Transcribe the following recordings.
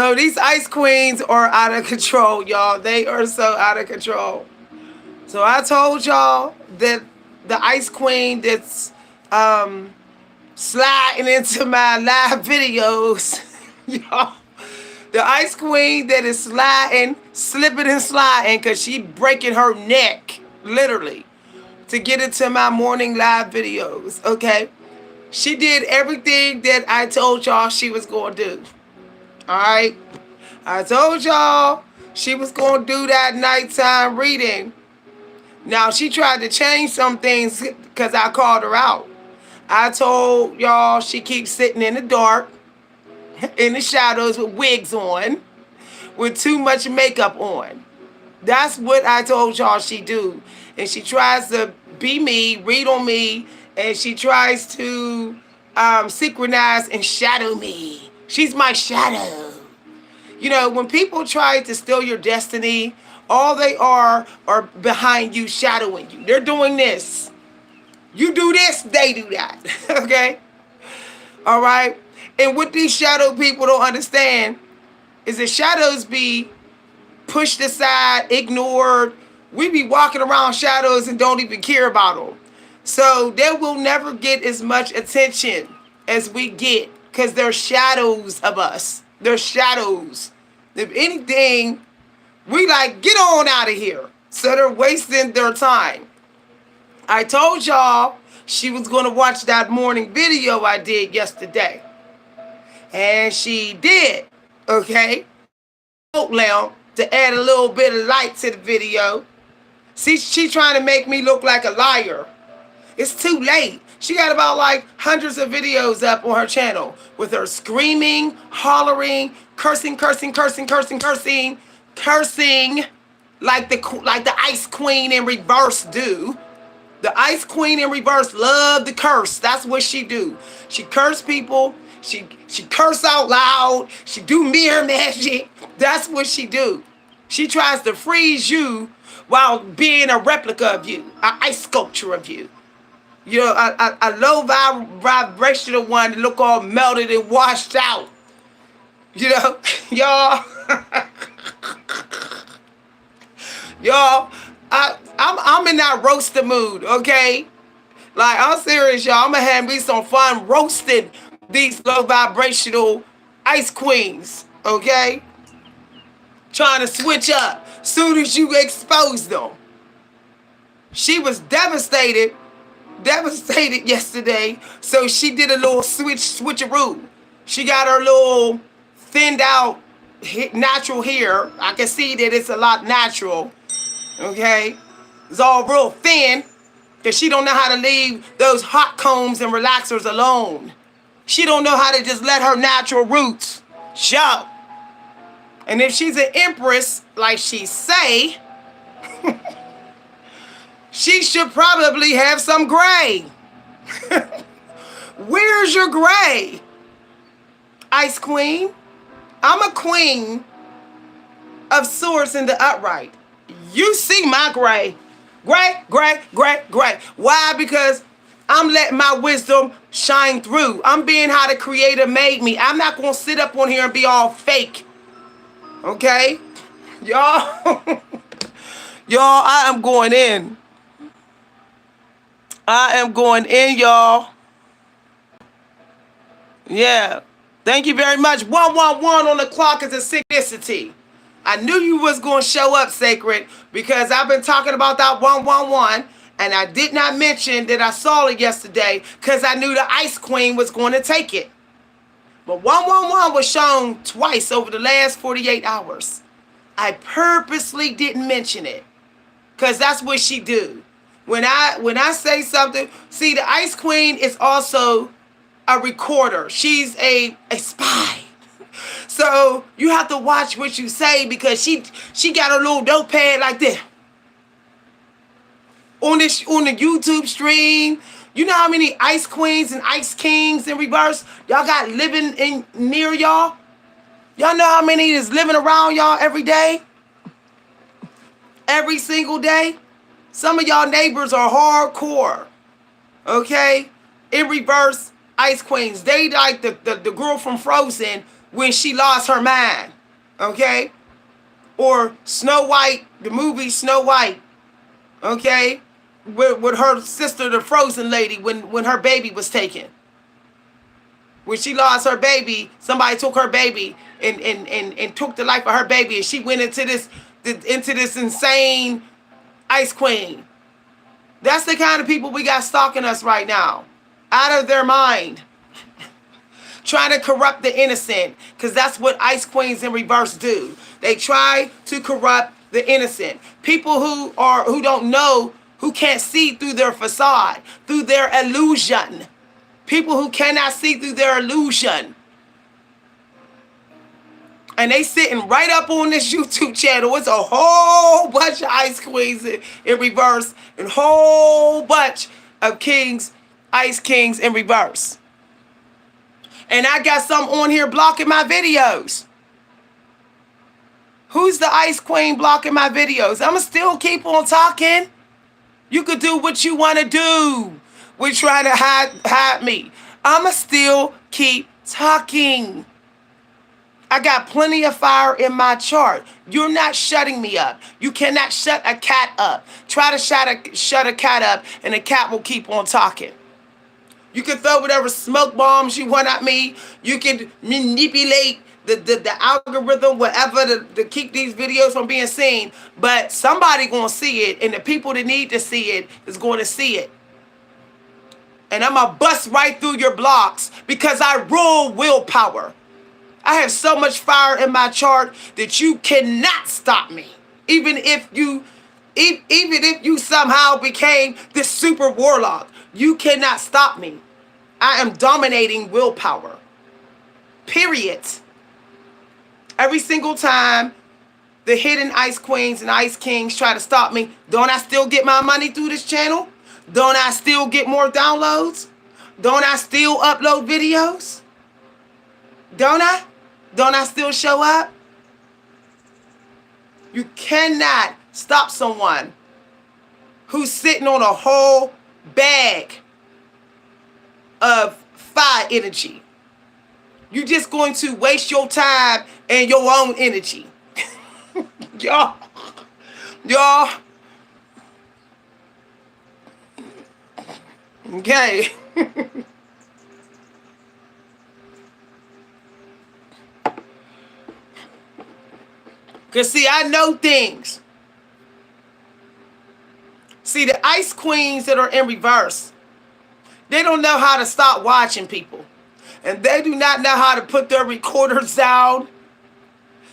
So these ice queens are out of control, y'all. They are so out of control. So I told y'all that the ice queen that's sliding into my live videos, y'all. The ice queen that is sliding, slipping and sliding because she breaking her neck, literally, to get into my morning live videos, okay? She did everything that I told y'all she was going to do, all right? I told y'all she was going to do that nighttime reading. Now, she tried to change some things because I called her out. I told y'all she keeps sitting in the dark, in the shadows with wigs on, with too much makeup on. That's what I told y'all she do. And she tries to be me, read on me, and she tries to synchronize and shadow me. She's my shadow. You know, when people try to steal your destiny, all they are behind you, shadowing you. They're doing this. You do this, they do that. Okay? All right? And what these shadow people don't understand is that shadows be pushed aside, ignored. We be walking around shadows and don't even care about them. So they will never get as much attention as we get because they're shadows of us. They're shadows. If anything, we like, get on out of here. So they're wasting their time. I told y'all she was going to watch that morning video I did yesterday. And she did, okay? Lamp to add a little bit of light to the video. See, she trying to make me look like a liar. It's too late. She got about like hundreds of videos up on her channel with her screaming, hollering, cursing, cursing, cursing, cursing, cursing, cursing like the Ice Queen in reverse do. The Ice Queen in reverse love to curse. That's what she do. She curse people. She curse out loud. She do mirror magic. That's what she do. She tries to freeze you while being a replica of you, an ice sculpture of you. You know, a low vibrational one that look all melted and washed out. You know, y'all. Y'all, I'm in that roaster mood, okay? Like, I'm serious, y'all. I'm gonna have me some fun roasting these low vibrational ice queens, okay? Trying to switch up soon as you expose them. She was devastated yesterday, so she did a little switcheroo. She got her little thinned out natural hair. I can see that it's a lot natural, okay? It's all real thin because she don't know how to leave those hot combs and relaxers alone. She don't know how to just let her natural roots show. And if she's an empress, like she say, she should probably have some gray. Where's your gray, Ice Queen? I'm a queen of swords in the upright. You see my gray. Gray, gray, gray, gray. Why? Because I'm letting my wisdom shine through. I'm being how the Creator made me. I'm not going to sit up on here and be all fake. Okay? Y'all, y'all, I am going in. I am going in, y'all. Yeah. Thank you very much. 111 on the clock is a synchronicity. I knew you was going to show up, Sacred, because I've been talking about that 111, and I did not mention that I saw it yesterday because I knew the Ice Queen was going to take it. But 111 was shown twice over the last 48 hours. I purposely didn't mention it because that's what she do. When I say something, see, the Ice Queen is also a recorder. She's a spy. So you have to watch what you say because she got her little notepad like this. On the YouTube stream, you know how many Ice Queens and Ice Kings in reverse y'all got living in near y'all? Y'all know how many is living around y'all every day? Every single day? Some of y'all neighbors are hardcore. Okay? In reverse, Ice Queens. They like the girl from Frozen when she lost her mind. Okay? Or Snow White, the movie Snow White. Okay? With her sister, the frozen lady, when her baby was taken. When she lost her baby, somebody took her baby and took the life of her baby, and she went into this insane ice queen. That's the kind of people we got stalking us right now. Out of their mind. Trying to corrupt the innocent. Because that's what ice queens in reverse do. They try to corrupt the innocent. People who don't know, who can't see through their facade, through their illusion. People who cannot see through their illusion. And they sitting right up on this YouTube channel. It's a whole bunch of ice queens in reverse. And a whole bunch of kings, ice kings in reverse. And I got some on here blocking my videos. Who's the ice queen blocking my videos? I'ma still keep on talking. You could do what you want to do. We're trying to hide me. I'ma still keep talking. I got plenty of fire in my chart. You're not shutting me up. You cannot shut a cat up. Try to shut a cat up and the cat will keep on talking. You can throw whatever smoke bombs you want at me. You can manipulate the algorithm, whatever, to keep these videos from being seen. But somebody gonna see it, and the people that need to see it is going to see it. And I'm gonna bust right through your blocks because I rule willpower. I have so much fire in my chart that you cannot stop me. Even if you somehow became this super warlock, you cannot stop me. I am dominating willpower. Period. Every single time the hidden ice queens and ice kings try to stop me, don't I still get my money through this channel? Don't I still get more downloads? Don't I still upload videos? Don't I? Don't I still show up? You cannot stop someone who's sitting on a whole bag of fire energy. You're just going to waste your time and your own energy. Y'all. Okay. Because, see, I know things. See, the ice queens that are in reverse, they don't know how to stop watching people. And they do not know how to put their recorders down,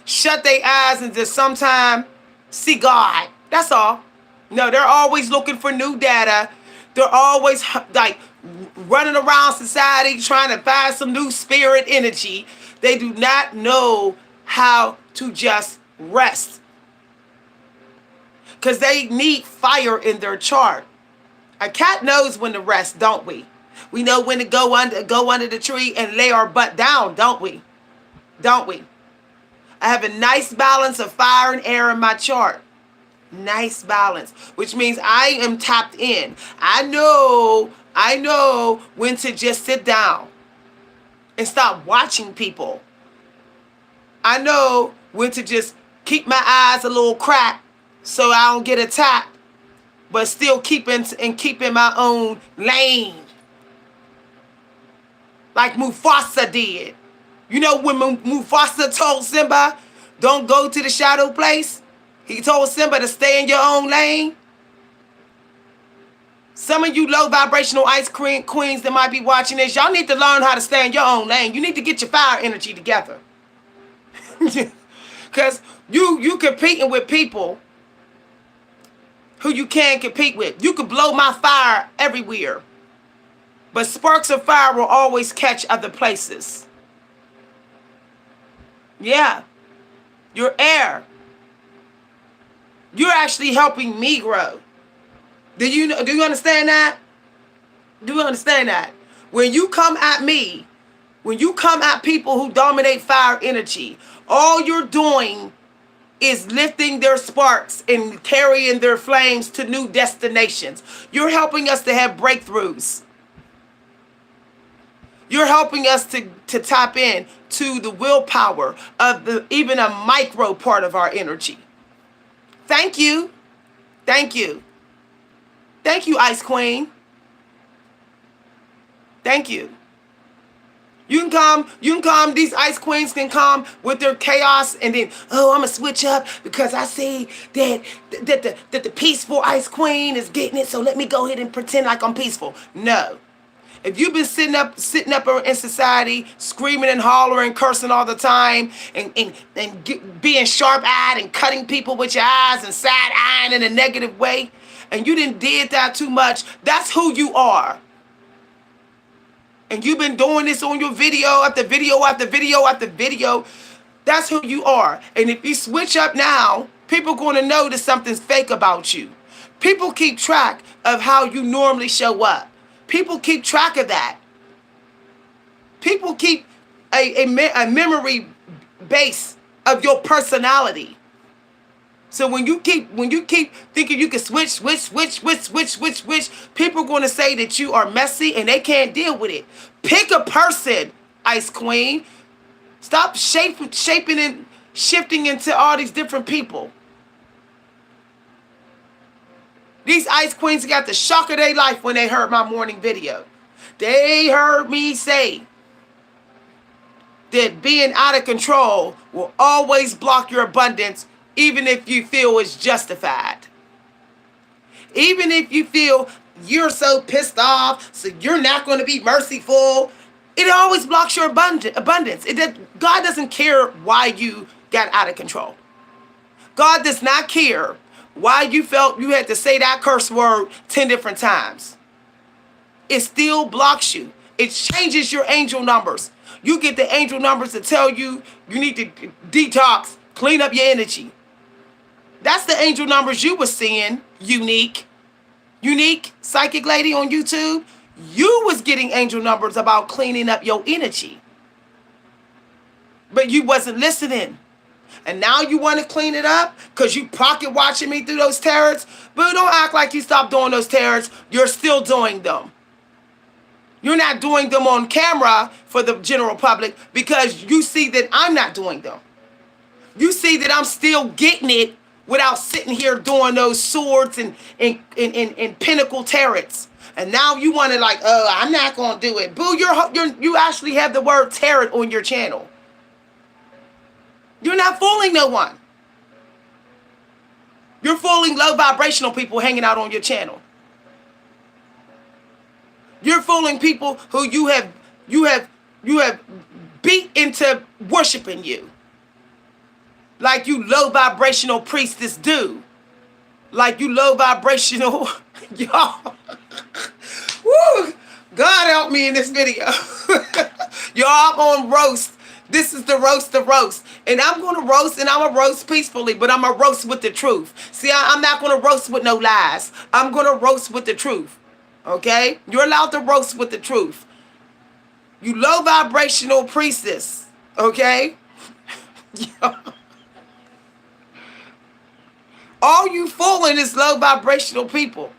shut their eyes, and just sometimes see God. That's all. No, they're always looking for new data. They're always like running around society trying to find some new spirit energy. They do not know how to just rest. Because they need fire in their chart. A cat knows when to rest, don't we? We know when to go under the tree and lay our butt down, don't we? Don't we? I have a nice balance of fire and air in my chart. Nice balance, which means I am tapped in. I know when to just sit down and stop watching people. I know when to just keep my eyes a little cracked so I don't get attacked, but still keeping my own lane. Like Mufasa did. You know when Mufasa told Simba, don't go to the shadow place? He told Simba to stay in your own lane. Some of you low vibrational ice cream queens that might be watching this, y'all need to learn how to stay in your own lane. You need to get your fire energy together. Because you competing with people who you can't compete with. You could blow my fire everywhere. But sparks of fire will always catch other places. Yeah. Your air. You're actually helping me grow. Do you understand that? Do you understand that? When you come at me, when you come at people who dominate fire energy, all you're doing is lifting their sparks and carrying their flames to new destinations. You're helping us to have breakthroughs. You're helping us to tap in to the willpower of the even a micro part of our energy. Thank you. Thank you. Thank you, Ice Queen. Thank you. You can come, these ice queens can come with their chaos and then, oh, I'm gonna switch up because I see that the peaceful ice queen is getting it, so let me go ahead and pretend like I'm peaceful. No. If you've been sitting up in society, screaming and hollering, cursing all the time, and being sharp-eyed and cutting people with your eyes and side-eyeing in a negative way, and you didn't did that too much, that's who you are. And you've been doing this on your video after video after video after video, that's who you are. And if you switch up now, people are going to know that something's fake about you. People keep track of how you normally show up. People keep track of that. People keep a memory base of your personality. So when you keep thinking you can switch, people are going to say that you are messy and they can't deal with it. Pick a person, Ice Queen. Stop shaping and shifting into all these different people. These Ice Queens got the shock of their life when they heard my morning video. They heard me say that being out of control will always block your abundance, even if you feel it's justified. Even if you feel you're so pissed off, so you're not going to be merciful, it always blocks your abundance. God doesn't care why you got out of control. God does not care why you felt you had to say that curse word 10 different times. It still blocks you. It changes your angel numbers. You get the angel numbers to tell you you need to detox, clean up your energy. That's the angel numbers you were seeing, Unique Psychic Lady on YouTube. You was getting angel numbers about cleaning up your energy. But you wasn't listening. And now you want to clean it up because you pocket watching me through those tarots. But don't act like you stopped doing those tarots. You're still doing them. You're not doing them on camera for the general public because you see that I'm not doing them. You see that I'm still getting it without sitting here doing those swords and pinnacle tarots. And now you want to like, oh, I'm not going to do it. Boo, you actually have the word tarot on your channel. You're not fooling no one. You're fooling low vibrational people hanging out on your channel. You're fooling people who you have beat into worshiping you. Like you low vibrational priestess do. Like you low vibrational, y'all. Woo! God help me in this video. Y'all on roast. This is the roast of roast. And I'm going to roast, and I'm going to roast peacefully, but I'm going to roast with the truth. See, I'm not going to roast with no lies. I'm going to roast with the truth. Okay? You're allowed to roast with the truth. You low vibrational priestess. Okay? All you fooling is low vibrational people.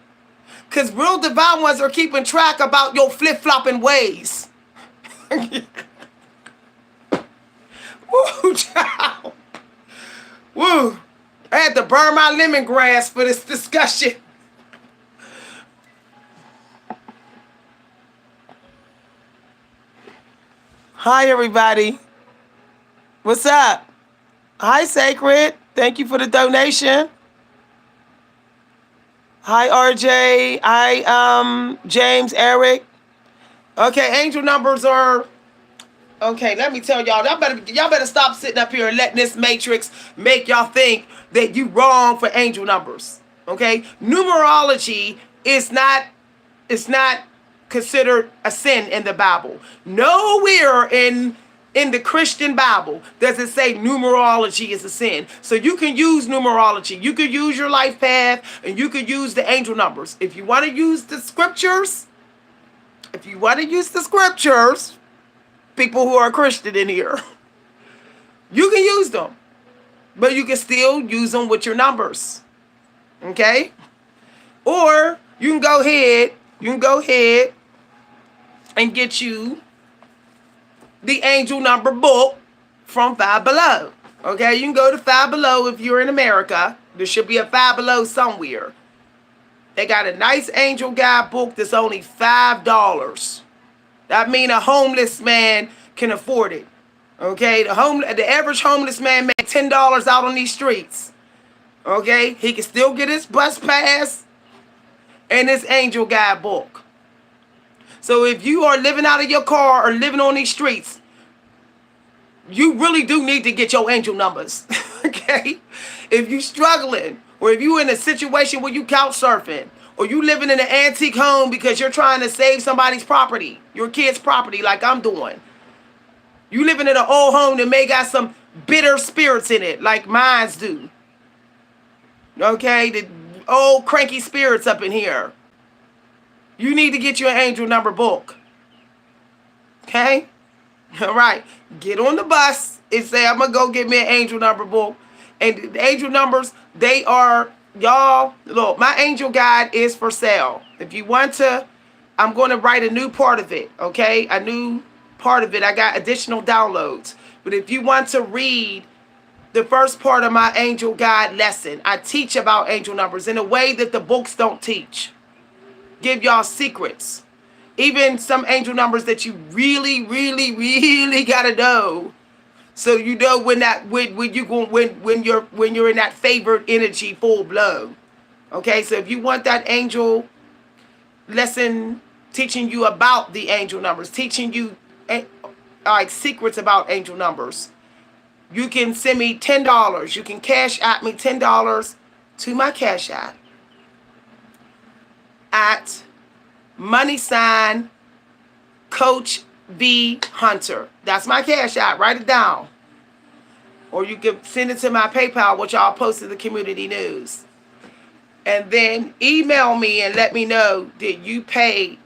Because real divine ones are keeping track about your flip-flopping ways. Woo, child. Woo. I had to burn my lemongrass for this discussion. Hi, everybody. What's up? Hi, Sacred. Thank you for the donation. Hi, RJ. Hi, James, Eric. Okay, angel numbers are... Okay, let me tell y'all better stop sitting up here and letting this matrix make y'all think that you wrong for angel numbers. Okay? Numerology is not considered a sin in the Bible. Nowhere in the Christian Bible does it say numerology is a sin. So you can use numerology. You could use your life path and you could use the angel numbers. If you want to use the scriptures, people who are Christian in here, you can use them. But you can still use them with your numbers. Okay? Or you can go ahead and get you the angel number book from Five Below. Okay, you can go to Five Below if you're in America. There should be a Five Below somewhere. They got a nice angel guide book that's only $5. That means a homeless man can afford it. Okay, the average homeless man makes $10 out on these streets. Okay, he can still get his bus pass and his angel guide book. So if you are living out of your car or living on these streets, you really do need to get your angel numbers. Okay, if you struggling, or if you in a situation where you couch surfing, or you living in an antique home because you're trying to save somebody's property, your kid's property, like I'm doing. You living in an old home that may got some bitter spirits in it, like mines do. Okay, the old cranky spirits up in here. You need to get you an angel number book. Okay? All right. Get on the bus and say, I'm going to go get me an angel number book. And the angel numbers, they are, y'all, look, my angel guide is for sale. If you want to, I'm going to write a new part of it. Okay? A new part of it. I got additional downloads. But if you want to read the first part of my angel guide lesson, I teach about angel numbers in a way that the books don't teach. Give y'all secrets. Even some angel numbers that you really, really, really gotta know, so you know when you're in that favored energy full blow. Okay, so if you want that angel lesson teaching you about the angel numbers, teaching you like secrets about angel numbers, you can send me $10. You can cash at me $10 to my cash app at money sign Coach V Hunter. That's my cash app. Write it down. Or you can send it to my PayPal, which I'll post in the community news. And then email me and let me know that you paid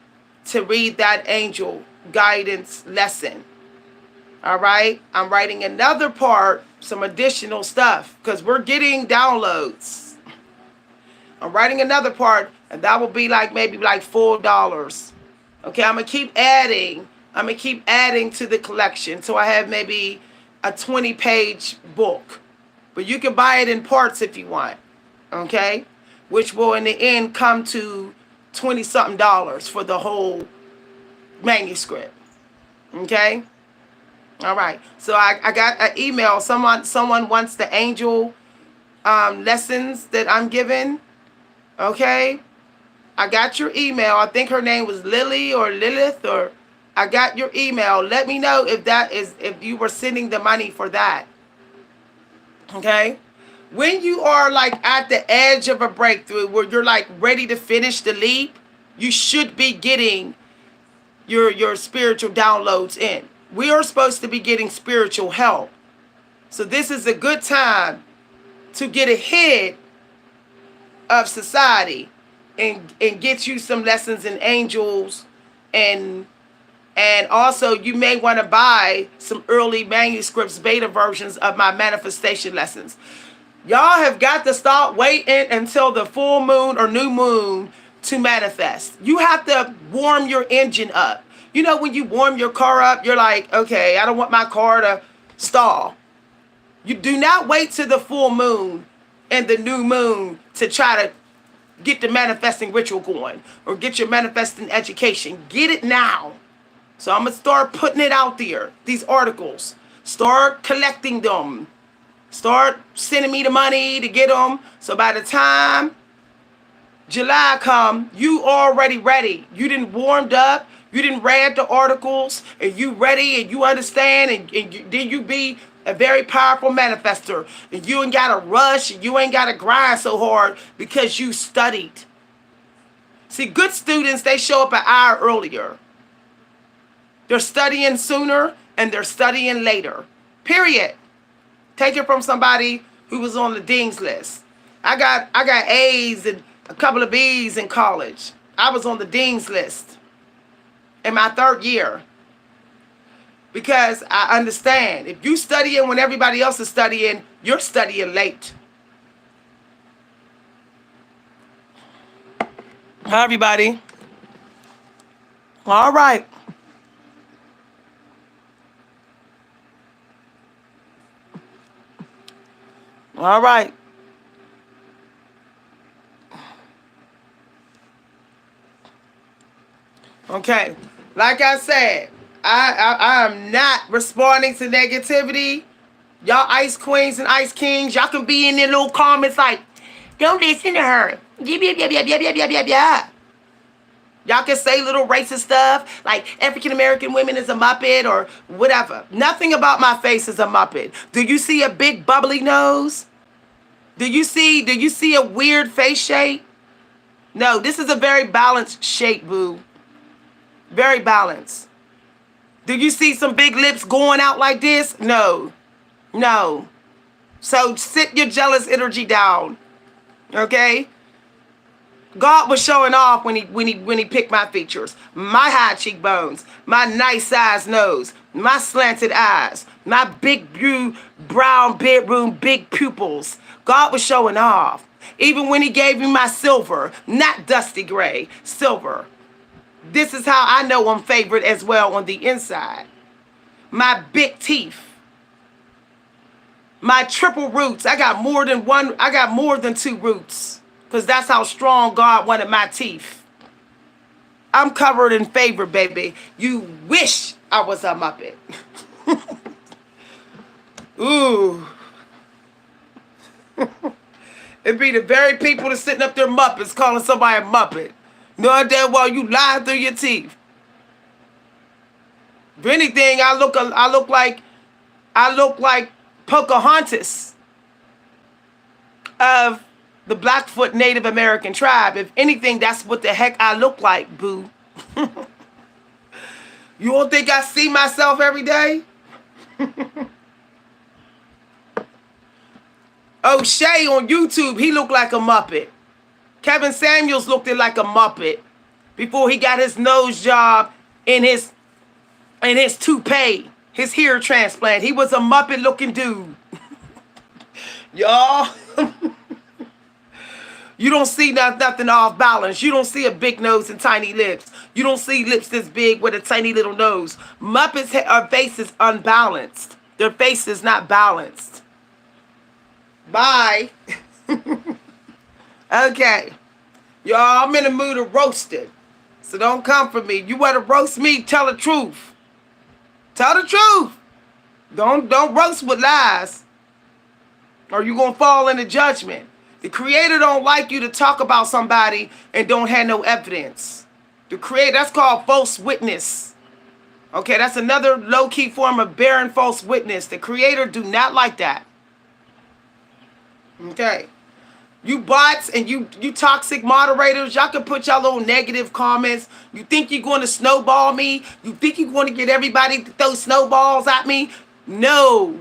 to read that angel guidance lesson. All right? I'm writing another part, some additional stuff, because we're getting downloads. I'm writing another part, and that will be like maybe like $4. Okay, I'm gonna keep adding. I'm gonna keep adding to the collection, so I have maybe a 20-page book. But you can buy it in parts if you want. Okay, which will in the end come to $20-something for the whole manuscript. Okay. All right. So I got an email. Someone wants the angel lessons that I'm giving. Okay. I got your email. I think her name was Lily or Lilith, or I got your email. Let me know if you were sending the money for that. Okay? When you are like at the edge of a breakthrough where you're like ready to finish the leap, you should be getting your spiritual downloads in. We are supposed to be getting spiritual help. So this is a good time to get ahead of society and get you some lessons in angels, and also you may want to buy some early manuscripts, beta versions of my manifestation lessons. Y'all have got to start waiting until the full moon or new moon to manifest. You have to warm your engine up. You know, when you warm your car up, you're like, okay, I don't want my car to stall. You do not wait till the full moon and the new moon to try to get the manifesting ritual going or get your manifesting education. Get it now. So I'm going to start putting it out there, these articles. Start collecting them. Start sending me the money to get them. So by the time July come, you already ready. You didn't warmed up. You didn't read the articles. And you ready and you understand. And then you be a very powerful manifester. And you ain't got to rush. And you ain't got to grind so hard because you studied. See, good students, they show up an hour earlier. They're studying sooner and they're studying later. Period. Take it from somebody who was on the dean's list. I got A's and a couple of B's in college. I was on the dean's list in my third year. Because I understand, if you studying when everybody else is studying, you're studying late. Hi, everybody. All right. All right. Okay. Like I said, I am not responding to negativity. Y'all ice queens and ice kings, y'all can be in their little comments like, don't listen to her. Yep, yep, yep, yep, yep, yep, yep, yep, yep. Y'all can say little racist stuff like African American women is a muppet or whatever. Nothing about my face is a muppet. Do you see a big bubbly nose? Do you see a weird face shape? No, this is a very balanced shape, boo. Very balanced. Do you see some big lips going out like this? No. No. So sit your jealous energy down. Okay? God was showing off when he picked my features. My high cheekbones, my nice sized nose, my slanted eyes, my big blue brown bedroom big pupils. God was showing off. Even when he gave me my silver, not dusty gray, silver. This is how I know I'm favored as well on the inside. My big teeth. My triple roots. I got more than one, I got more than two roots. Because that's how strong God wanted my teeth. I'm covered in favor, baby. You wish I was a Muppet. Ooh. It'd be the very people that's sitting up there Muppets calling somebody a Muppet. Knowing damn well you lying through your teeth. If anything, I look like Pocahontas of the Blackfoot Native American tribe. If anything, that's what the heck I look like, boo. You don't think I see myself every day? O'Shea on YouTube, he looked like a Muppet. Kevin Samuels looked like a Muppet before he got his nose job in his toupee, his hair transplant. He was a Muppet looking dude. Y'all, you don't see nothing off balance. You don't see a big nose and tiny lips. You don't see lips this big with a tiny little nose. Muppets' face is unbalanced. Their face is not balanced. Bye. Okay. Y'all, I'm in the mood of roasted. So don't come for me. You want to roast me, tell the truth. Tell the truth. Don't roast with lies. Or you going to fall into judgment. The creator don't like you to talk about somebody and don't have no evidence. The creator, that's called false witness. Okay, that's another low-key form of bearing false witness. The creator do not like that. Okay. You bots and you toxic moderators, y'all can put y'all little negative comments. You think you're going to snowball me? You think you're going to get everybody to throw snowballs at me? No.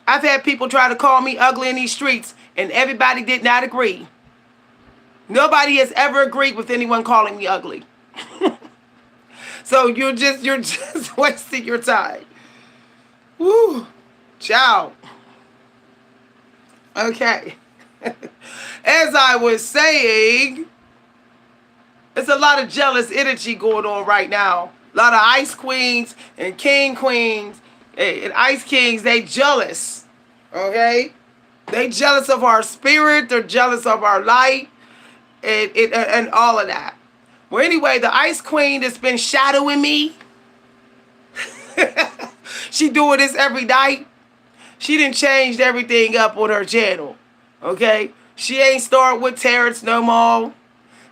I've had people try to call me ugly in these streets, and everybody did not agree. Nobody has ever agreed with anyone calling me ugly. So you're just wasting your time. Woo. Ciao. Okay. As I was saying, there's a lot of jealous energy going on right now. A lot of ice queens and king queens and ice kings, they jealous. Okay? They jealous of our spirit. They're jealous of our light and all of that. Well, anyway, the ice queen that's been shadowing me, she doing this every night. She done changed everything up on her channel. Okay? She ain't start with tarot no more.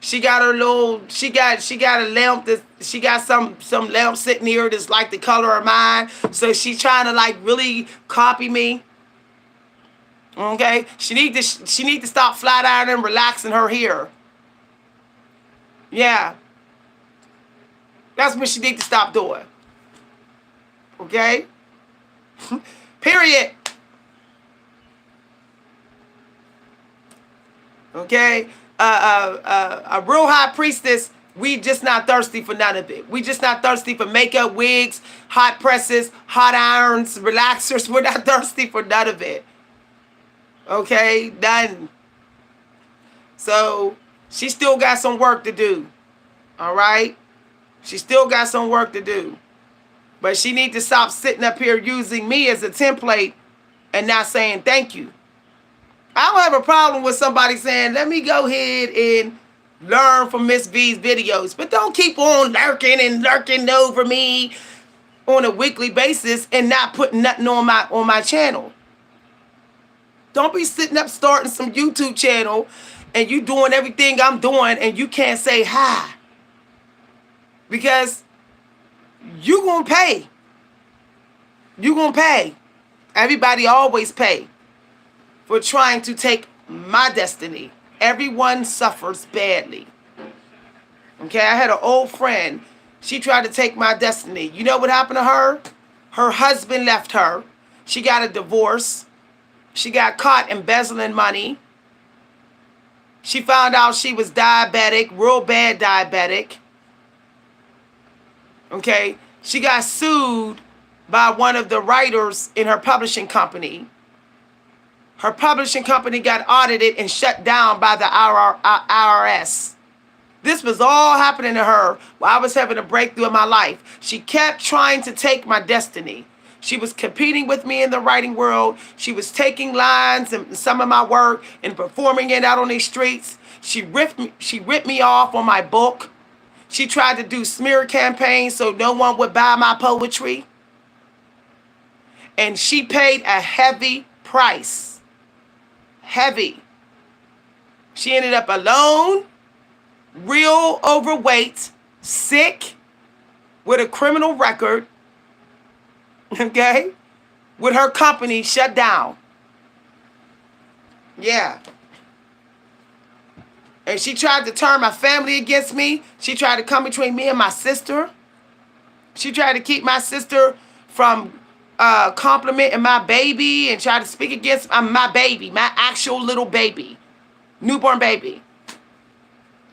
She got her little, she got a lamp that, she got some lamp sitting here that's like the color of mine. So she's trying to like really copy me. Okay? She need to stop flat ironing and relaxing her hair. Yeah. That's what she need to stop doing. Okay? Period. Okay? A real high priestess, we just not thirsty for none of it. We just not thirsty for makeup, wigs, hot presses, hot irons, relaxers. We're not thirsty for none of it. Okay? None. So, she still got some work to do. All right? She still got some work to do. But she needs to stop sitting up here using me as a template and not saying thank you. I don't have a problem with somebody saying, let me go ahead and learn from Miss V's videos, but don't keep on lurking over me on a weekly basis and not putting nothing on my channel. Don't be sitting up starting some YouTube channel and you doing everything I'm doing and you can't say hi. Because you gonna pay. You gonna pay. Everybody always pay for trying to take my destiny. Everyone suffers badly. Okay, I had an old friend. She tried to take my destiny. You know what happened to her? Her husband left her. She got a divorce. She got caught embezzling money. She found out she was diabetic, real bad diabetic. Okay, she got sued by one of the writers in her publishing company. Her publishing company got audited and shut down by the IRS. This was all happening to her while I was having a breakthrough in my life. She kept trying to take my destiny. She was competing with me in the writing world. She was taking lines and some of my work and performing it out on these streets. She ripped me off on my book. She tried to do smear campaigns so no one would buy my poetry. And she paid a heavy price. Heavy. She ended up alone, real overweight, sick, with a criminal record, okay, with her company shut down. Yeah. And she tried to turn my family against me. She tried to come between me and my sister. She tried to keep my sister from complimenting my baby and tried to speak against my baby, my actual little baby, newborn baby.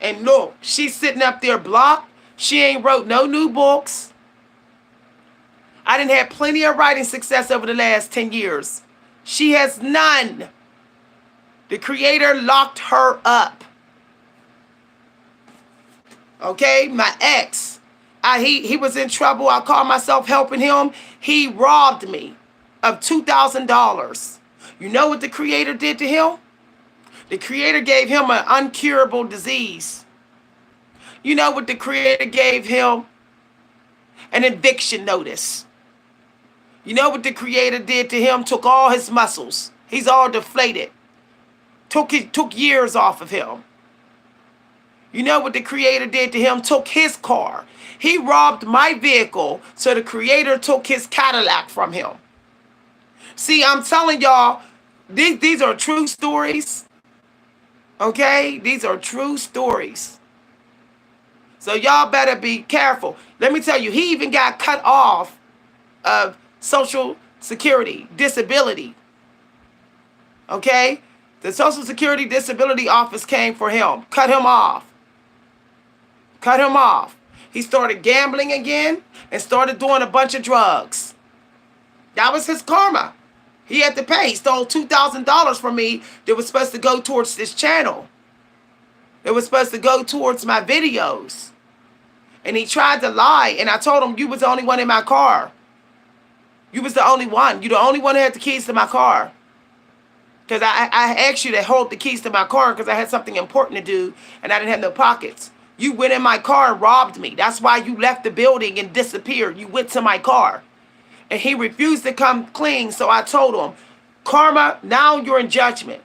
And look, she's sitting up there blocked. She ain't wrote no new books. I done had plenty of writing success over the last 10 years. She has none. The creator locked her up. Okay, my ex, he was in trouble. I called myself helping him. He robbed me of $2,000. You know what the creator did to him? The creator gave him an uncurable disease. You know what the creator gave him? An eviction notice. You know what the creator did to him? Took all his muscles. He's all deflated. Took years off of him. You know what the creator did to him? Took his car. He robbed my vehicle, so the creator took his Cadillac from him. See, I'm telling y'all, these are true stories. Okay? These are true stories. So y'all better be careful. Let me tell you, he even got cut off of Social Security, disability. Okay? The Social Security Disability Office came for him. Cut him off. Cut him off. He started gambling again and started doing a bunch of drugs. That was his karma. He had to pay. He stole $2,000 from me that was supposed to go towards this channel. It was supposed to go towards my videos. And he tried to lie. And I told him, you was the only one in my car. You was the only one. You the only one that had the keys to my car. Because I asked you to hold the keys to my car because I had something important to do and I didn't have no pockets. You went in my car and robbed me. That's why you left the building and disappeared. You went to my car. And he refused to come clean, so I told him, karma, now you're in judgment.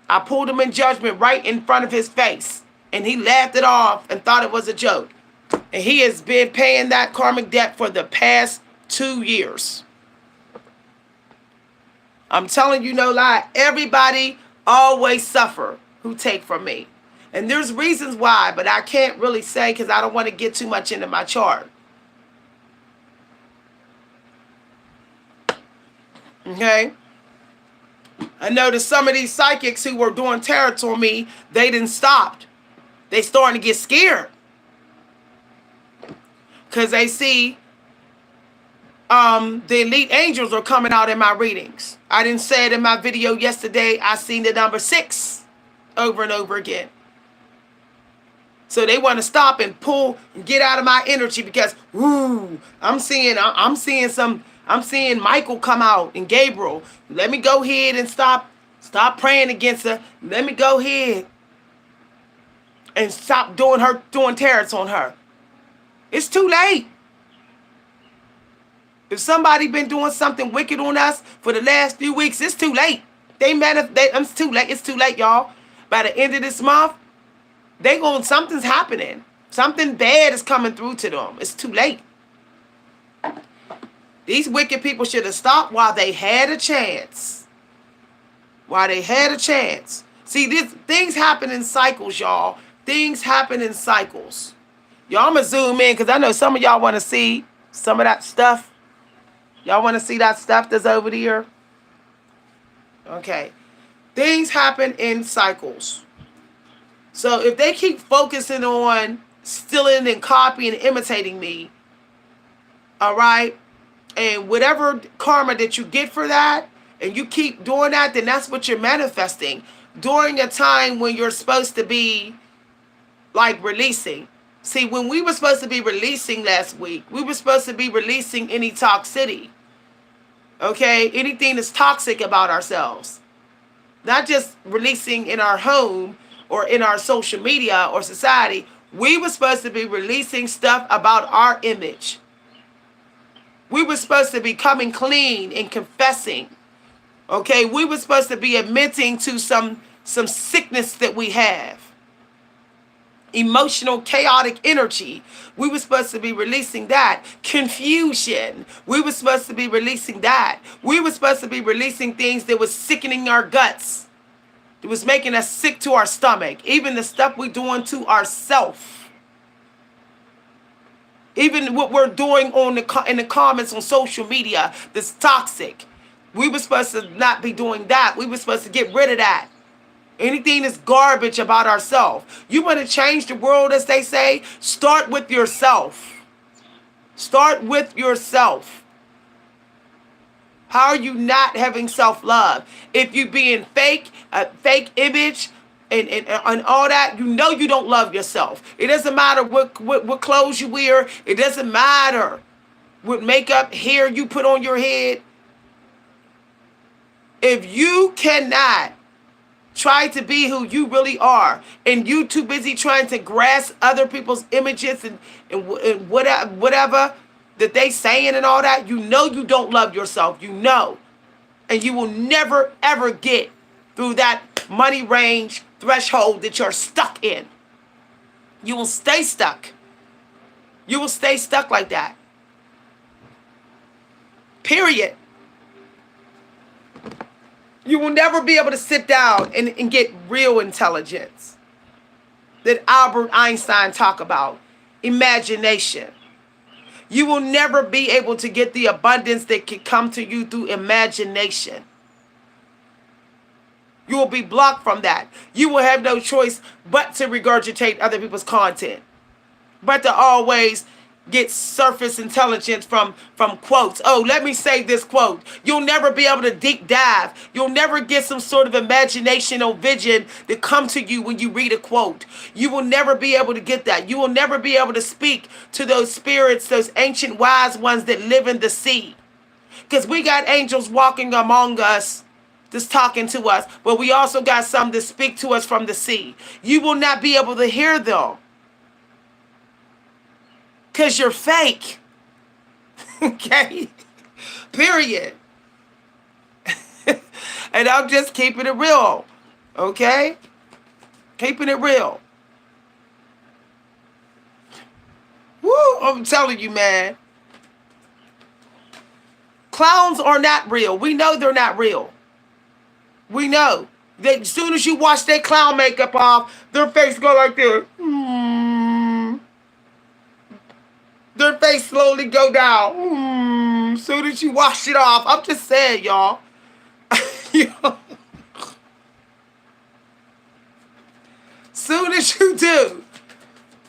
I pulled him in judgment right in front of his face. And he laughed it off and thought it was a joke. And he has been paying that karmic debt for the past 2 years. I'm telling you no lie. Everybody always suffer who take from me. And there's reasons why, but I can't really say because I don't want to get too much into my chart. Okay? I noticed some of these psychics who were doing tarot on me, they didn't stop. They starting to get scared. Because they see the elite angels are coming out in my readings. I didn't say it in my video yesterday. I seen the number 6 over and over again. So they want to stop and pull and get out of my energy because, woo, I'm seeing some I'm seeing Michael come out and Gabriel. Let me go ahead and stop praying against her. Let me go ahead and stop doing terrors on her. It's too late. If somebody been doing something wicked on us for the last few weeks, it's too late. It's too late. It's too late, y'all. By the end of this month, something's happening. Something bad is coming through to them. It's too late. These wicked people should have stopped while they had a chance. While they had a chance. See, things happen in cycles, y'all. Things happen in cycles. Y'all, I'm going to zoom in because I know some of y'all want to see some of that stuff. Y'all want to see that stuff that's over there? Okay. Things happen in cycles. So if they keep focusing on stealing and copying and imitating me, all right, and whatever karma that you get for that, and you keep doing that, then that's what you're manifesting during a time when you're supposed to be like releasing. See, when we were supposed to be releasing last week, we were supposed to be releasing any toxicity. Okay? Anything that's toxic about ourselves. Not just releasing in our home or in our social media or society. We were supposed to be releasing stuff about our image. We were supposed to be coming clean and confessing. Okay? We were supposed to be admitting to some sickness that we have. Emotional, chaotic energy. We were supposed to be releasing that. Confusion. We were supposed to be releasing that. We were supposed to be releasing things that was sickening our guts. It was making us sick to our stomach. Even the stuff we're doing to ourselves. Even what we're doing in the comments on social media that's toxic. We were supposed to not be doing that. We were supposed to get rid of that. Anything that's garbage about ourselves. You want to change the world, as they say? Start with yourself. Start with yourself. How are you not having self-love? If you being fake, a fake image, and all that, you know you don't love yourself. It doesn't matter what clothes you wear. It doesn't matter what makeup, hair you put on your head. If you cannot try to be who you really are, and you too busy trying to grasp other people's images and whatever that they saying and all that, you know you don't love yourself. You know. And you will never, ever get through that money range threshold that you're stuck in. You will stay stuck. You will stay stuck like that. Period. You will never be able to sit down and get real intelligence that Albert Einstein talked about. Imagination. You will never be able to get the abundance that can come to you through imagination. You will be blocked from that. You will have no choice but to regurgitate other people's content. But to always get surface intelligence from quotes. Oh, let me say this quote. You'll never be able to deep dive. You'll never get some sort of imagination or vision that come to you when you read a quote. You will never be able to get that. You will never be able to speak to those spirits, those ancient wise ones that live in the sea. Because we got angels walking among us that's talking to us, but we also got some that speak to us from the sea. You will not be able to hear them. Because you're fake. Okay? Period. And I'm just keeping it real. Okay? Keeping it real. Woo! I'm telling you, man. Clowns are not real. We know they're not real. We know. As soon as you wash their clown makeup off, their face go like this. Their face slowly go down. Soon as you wash it off. I'm just saying, y'all. Soon as you do.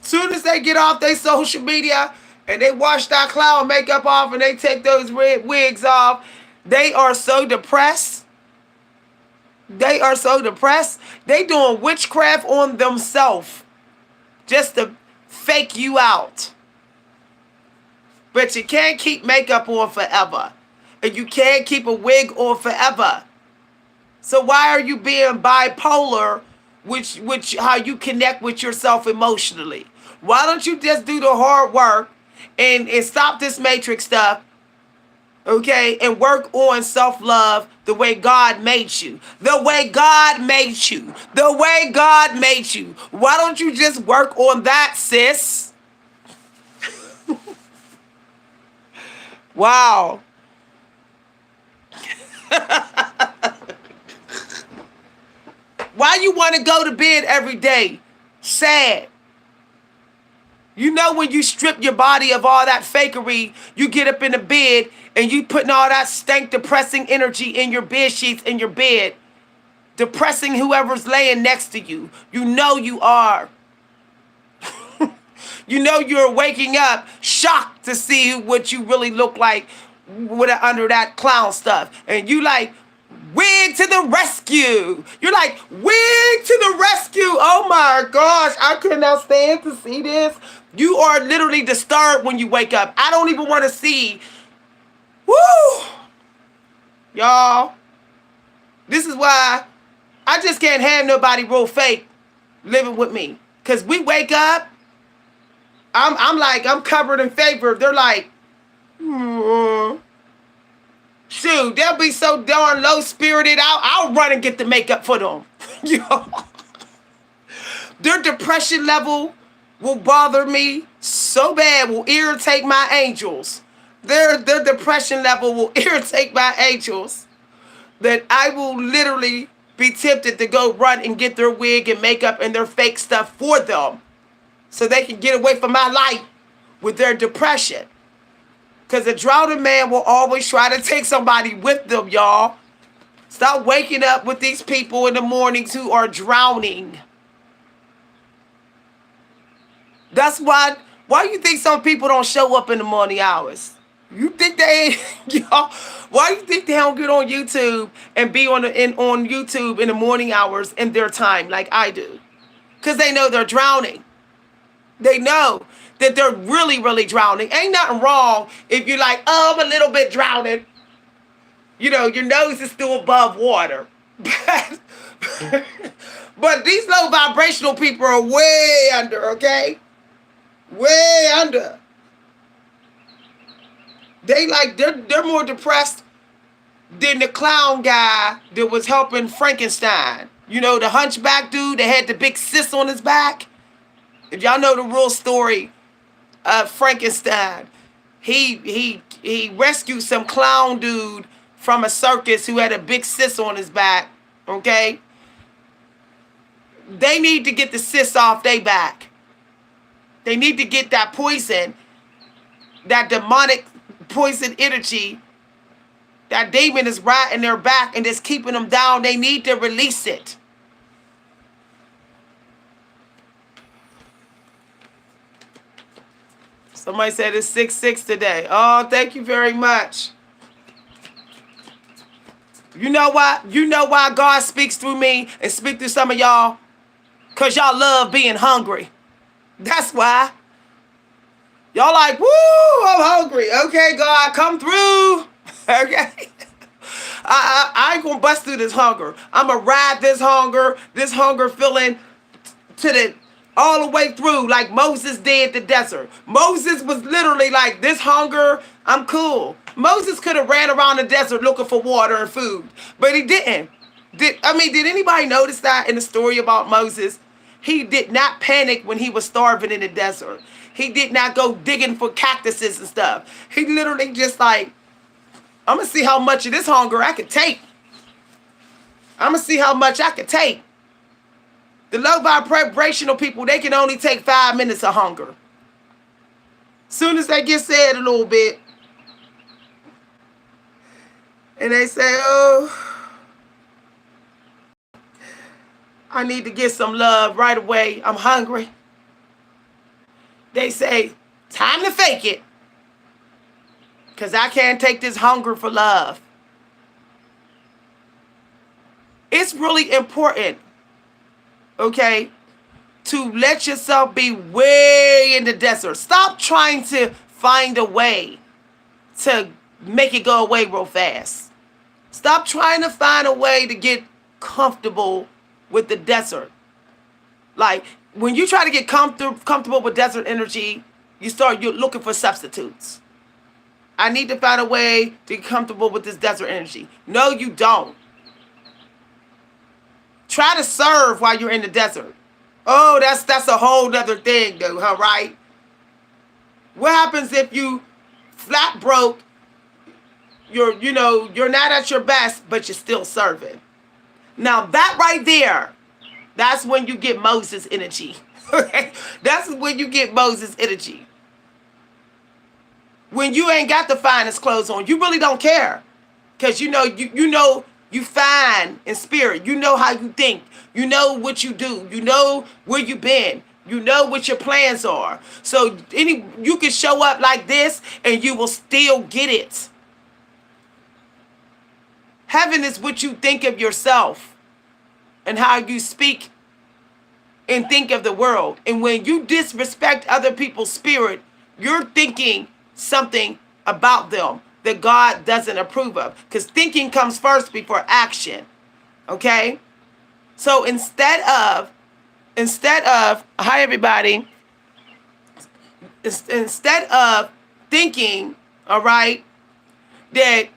Soon as they get off their social media and they wash that clown makeup off and they take those red wigs off, they are so depressed. They are so depressed. They doing witchcraft on themselves just to fake you out. But you can't keep makeup on forever. And you can't keep a wig on forever. So why are you being bipolar, which how you connect with yourself emotionally? Why don't you just do the hard work and stop this matrix stuff, okay, and work on self-love the way God made you. The way God made you. The way God made you. Why don't you just work on that, sis? Wow. Why you want to go to bed every day sad? You know, when you strip your body of all that fakery, you get up in the bed and you putting all that stank depressing energy in your bed sheets in your bed, depressing whoever's laying next to you. You know you are. You know you're waking up shocked to see what you really look like under that clown stuff. And you like, wig to the rescue. You're like, wig to the rescue. Oh my gosh, I could not stand to see this. You are literally disturbed when you wake up. I don't even want to see. Woo! Y'all, this is why I just can't have nobody real fake living with me. Because we wake up, I'm like, I'm covered in favor. They're like, shoot, they'll be so darn low spirited. I'll run and get the makeup for them. You know? Their depression level will bother me so bad, will irritate my angels. Their depression level will irritate my angels that I will literally be tempted to go run and get their wig and makeup and their fake stuff for them so they can get away from my life with their depression. Because a drowning man will always try to take somebody with them, y'all. Stop waking up with these people in the mornings who are drowning. That's why you think some people don't show up in the morning hours? You think they, y'all, why you think they don't get on YouTube and be on YouTube in the morning hours in their time like I do? Because they know they're drowning. They know that they're really, really drowning. Ain't nothing wrong if you're like, oh, I'm a little bit drowning. You know, your nose is still above water. But these low vibrational people are way under, okay? Way under. They're more depressed than the clown guy that was helping Frankenstein. You know, the hunchback dude that had the big cyst on his back. If y'all know the real story of Frankenstein, he rescued some clown dude from a circus who had a big cyst on his back. Okay? They need to get the cyst off their back. They need to get that poison, that demonic poison energy, that demon is right in their back and it's keeping them down. They need to release it. Somebody said it's 6-6 today. Oh, thank you very much. You know why? You know why God speaks through me and speak through some of y'all? Because y'all love being hungry. That's why. Y'all like, woo, I'm hungry. Okay, God, come through. Okay. I ain't going to bust through this hunger. I'm going to ride this hunger feeling to the all the way through like Moses did the desert. Moses was literally like, this hunger, I'm cool. Moses could have ran around the desert looking for water and food, but he didn't. Did anybody notice that in the story about Moses? He did not panic when he was starving in the desert. He did not go digging for cactuses and stuff. He literally just like, I'm going to see how much of this hunger I can take. I'm going to see how much I can take. The low vibrational people, they can only take 5 minutes of hunger. Soon as they get sad a little bit, and they say, oh, I need to get some love right away. I'm hungry. They say, time to fake it. Because I can't take this hunger for love. It's really important, okay, to let yourself be way in the desert. Stop trying to find a way to make it go away real fast. Stop trying to find a way to get comfortable with the desert. Like when you try to get comfortable with desert energy, you're looking for substitutes. I need to find a way to get comfortable with this desert energy. No, you don't. Try to serve while you're in the desert. Oh, that's a whole other thing, though, huh? Right? What happens if you flat broke? You're not at your best, but you're still serving. Now that right there, that's when you get Moses energy. That's when you get Moses energy. When you ain't got the finest clothes on, you really don't care, because you fine in spirit. You know how you think. You know what you do. You know where you been. You know what your plans are. So you can show up like this and you will still get it. Heaven is what you think of yourself and how you speak and think of the world. And when you disrespect other people's spirit, you're thinking something about them that God doesn't approve of. Because thinking comes first before action. Okay? So instead of, hi everybody, instead of thinking, all right, that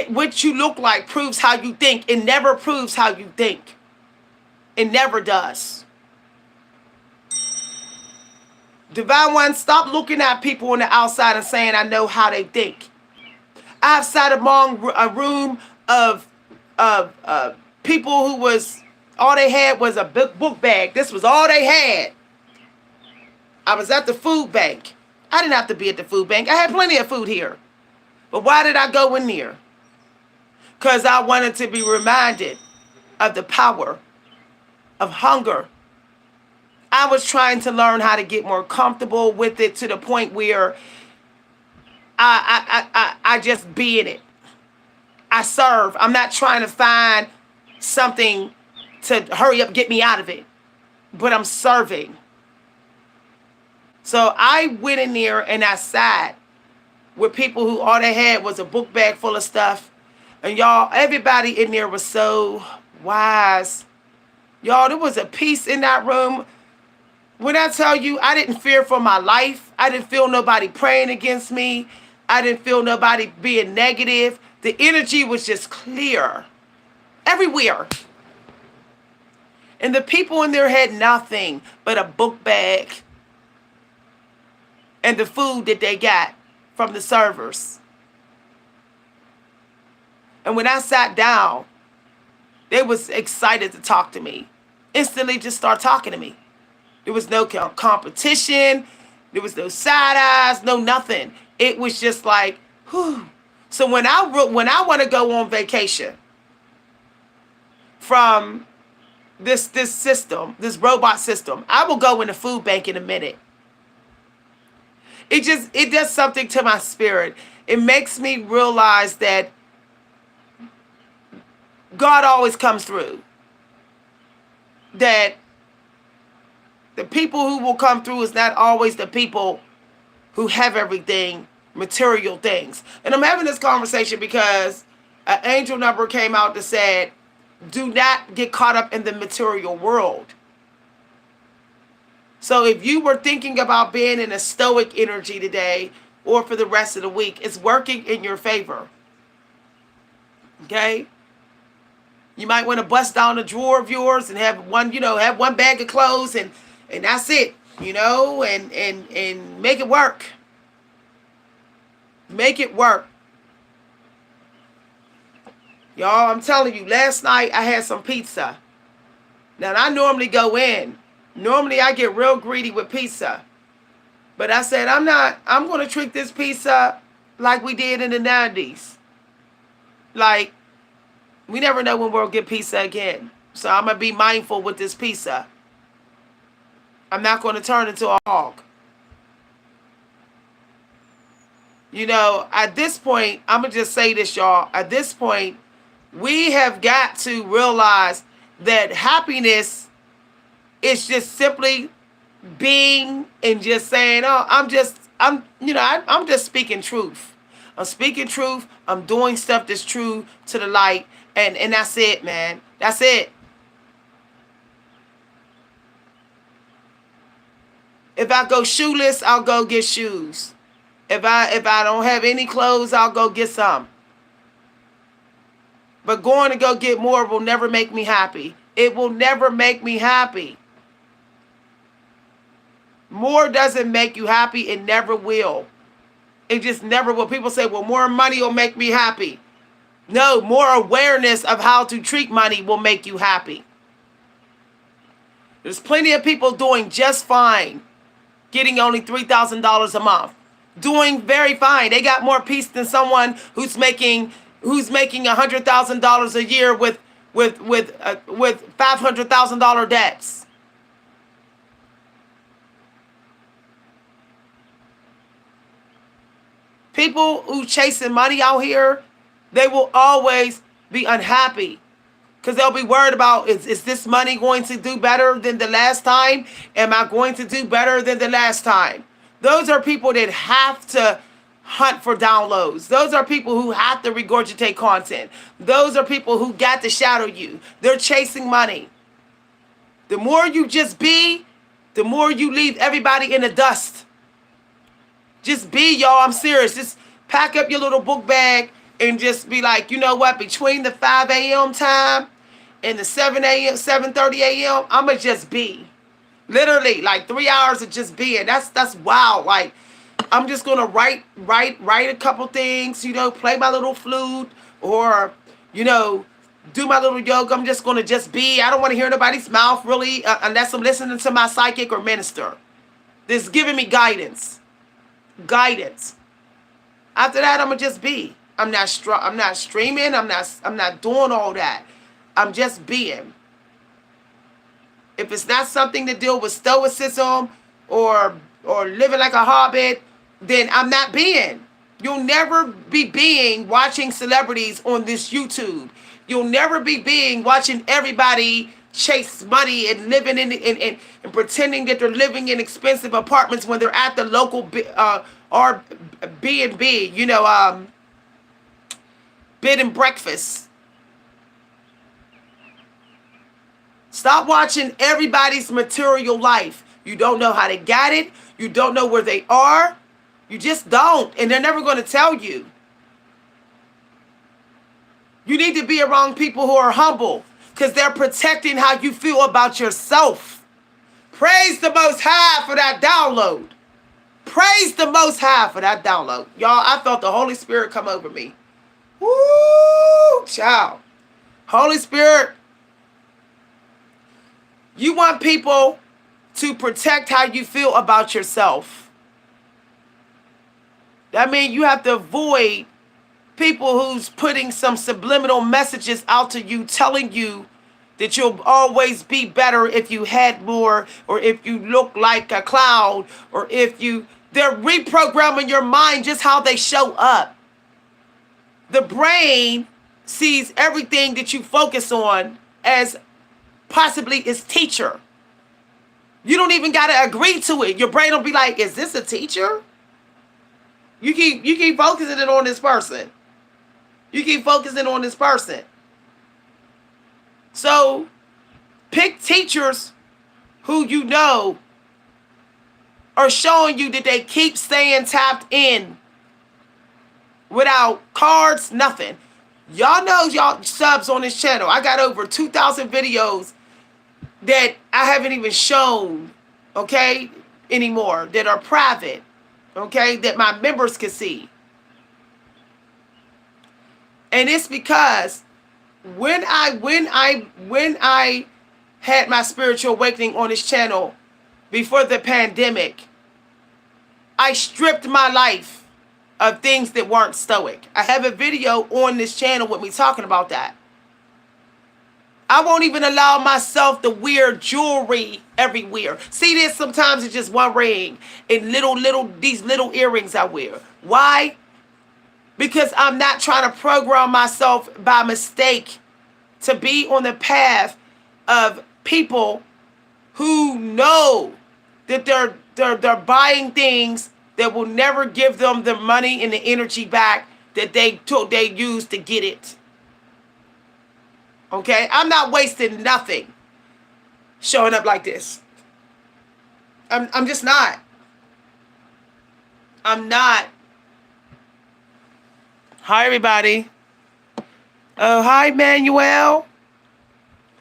what you look like proves how you think, it never proves how you think. It never does. Divine One, stop looking at people on the outside and saying, I know how they think. I've sat among a room of people who was, all they had was a book bag. This was all they had. I was at the food bank. I didn't have to be at the food bank. I had plenty of food here. But why did I go in there? Because I wanted to be reminded of the power of hunger. I was trying to learn how to get more comfortable with it to the point where I just be in it. I serve. I'm not trying to find something to hurry up, get me out of it. But I'm serving. So I went in there and I sat with people who all they had was a book bag full of stuff. And y'all, everybody in there was so wise. Y'all, there was a peace in that room. When I tell you, I didn't fear for my life. I didn't feel nobody praying against me. I didn't feel nobody being negative. The energy was just clear everywhere. And the people in there had nothing but a book bag and the food that they got from the servers. And when I sat down, they was excited to talk to me. Instantly just start talking to me. There was no competition. There was no side eyes, no nothing. It was just like, whew. So when I want to go on vacation from this system, this robot system, I will go in the food bank in a minute. It does something to my spirit. It makes me realize that God always comes through. That the people who will come through is not always the people who have everything, material things. And I'm having this conversation because an angel number came out that said, do not get caught up in the material world. So if you were thinking about being in a stoic energy today or for the rest of the week, it's working in your favor. Okay? You might want to bust down a drawer of yours and have one bag of clothes and that's it, and make it work. Make it work. Y'all, I'm telling you, last night I had some pizza. Now, I normally go in. Normally I get real greedy with pizza. But I said, I'm going to treat this pizza like we did in the 90s. Like, we never know when we'll get pizza again. So I'm going to be mindful with this pizza. I'm not going to turn into a hog. At this point, I'm going to just say this, y'all. At this point, we have got to realize that happiness is just simply being and just saying, oh, I'm just speaking truth. I'm speaking truth. I'm doing stuff that's true to the light. And that's it, man. That's it. If I go shoeless, I'll go get shoes. If I don't have any clothes, I'll go get some. But going to go get more will never make me happy. It will never make me happy. More doesn't make you happy. It never will. It just never will. People say, well, more money will make me happy. No, more awareness of how to treat money will make you happy. There's plenty of people doing just fine, getting only $3,000 a month. Doing very fine. They got more peace than someone who's making $100,000 a year with $500,000 debts. People who chasing money out here, they will always be unhappy because they'll be worried about, is this money going to do better than the last time? Am I going to do better than the last time? Those are people that have to hunt for downloads. Those are people who have to regurgitate content. Those are people who got to shadow you. They're chasing money. The more you just be, the more you leave everybody in the dust. Just be, y'all. I'm serious. Just pack up your little book bag and just be like, you know what? Between the 5 a.m. time and the 7:30 a.m., I'ma just be. Literally, like 3 hours of just being. That's wild. Like, I'm just gonna write a couple things, play my little flute or, do my little yoga. I'm just gonna just be. I don't want to hear nobody's mouth really, unless I'm listening to my psychic or minister. This giving me guidance. After that, I'm gonna just be. I'm not streaming. I'm not doing all that. I'm just being. If it's not something to deal with stoicism or living like a hobbit, then I'm not being. You'll never be being watching celebrities on this YouTube. You'll never be being watching everybody chase money and living in and pretending that they're living in expensive apartments when they're at the local or B&B, bed and breakfast. Stop watching everybody's material life. You don't know how they got it. You don't know where they are. You just don't. And they're never going to tell you. You need to be around people who are humble because they're protecting how you feel about yourself. Praise the Most High for that download. Praise the Most High for that download. Y'all, I felt the Holy Spirit come over me. Woo, child. Holy Spirit, you want people to protect how you feel about yourself. That means you have to avoid people who's putting some subliminal messages out to you, telling you that you'll always be better if you had more, or if you look like a clown, or they're reprogramming your mind just how they show up. The brain sees everything that you focus on as possibly its teacher. You don't even got to agree to it. Your brain will be like, is this a teacher? You keep focusing it on this person. You keep focusing on this person. So pick teachers who you know are showing you that they keep staying tapped in without cards, nothing. Y'all know y'all subs on this channel. I got over 2,000 videos that I haven't even shown, okay, anymore, that are private, okay, that my members can see. And it's because when I had my spiritual awakening on this channel before the pandemic, I stripped my life of things that weren't stoic. I have a video on this channel with me talking about that. I won't even allow myself to wear jewelry everywhere. See this? Sometimes it's just one ring and these little earrings I wear. Why? Because I'm not trying to program myself by mistake to be on the path of people who know that they're buying things that will never give them the money and the energy back that they used to get it. Okay? I'm not wasting nothing showing up like this. I'm just not. I'm not. Hi, everybody. Oh, hi, Manuel.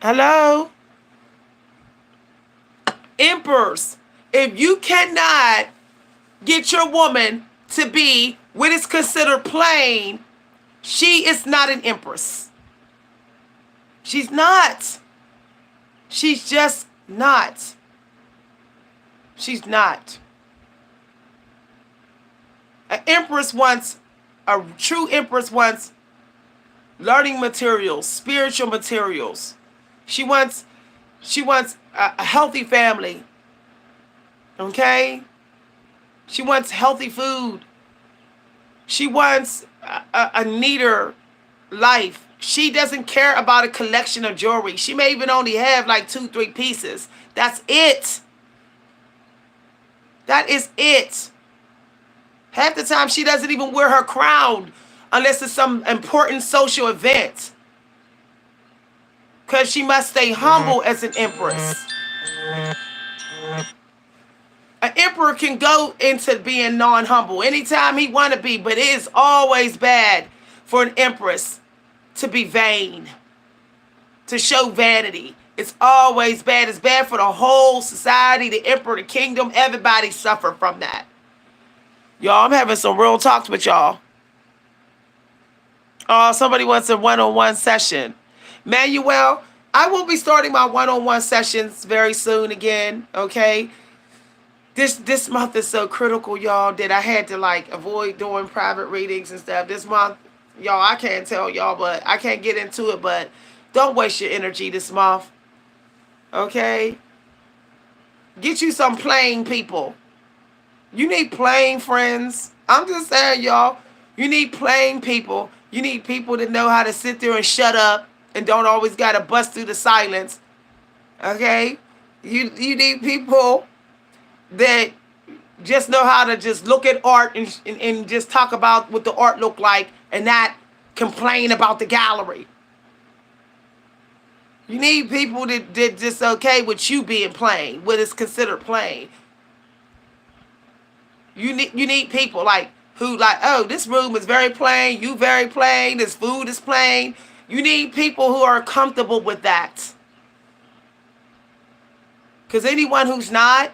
Hello. Emperors, if you cannot get your woman to be what is considered plain, she is not an empress. She's not. She's just not. She's not. A true empress wants learning materials, spiritual materials. She wants a healthy family. Okay? She wants healthy food. She wants a neater life. She doesn't care about a collection of jewelry. She may even only have like 2-3 pieces. That's it. That is it. Half the time she doesn't even wear her crown unless it's some important social event. Because she must stay humble as an empress. An emperor can go into being non-humble anytime he want to be, but it is always bad for an empress to be vain, to show vanity. It's always bad. It's bad for the whole society, the emperor, the kingdom. Everybody suffer from that. Y'all, I'm having some real talks with y'all. Oh, somebody wants a one-on-one session. Manuel, I will be starting my one-on-one sessions very soon again, okay? This month is so critical, y'all, that I had to like avoid doing private readings and stuff. This month, y'all, I can't tell y'all, but I can't get into it, but don't waste your energy this month. Okay? Get you some plain people. You need plain friends. I'm just saying, y'all, you need plain people. You need people that know how to sit there and shut up and don't always got to bust through the silence. Okay? You need people that just know how to just look at art and just talk about what the art look like and not complain about the gallery. You need people that just okay with you being plain, what is considered plain. You need people like who like, oh, this room is very plain, you very plain, this food is plain. You need people who are comfortable with that. Because anyone who's not,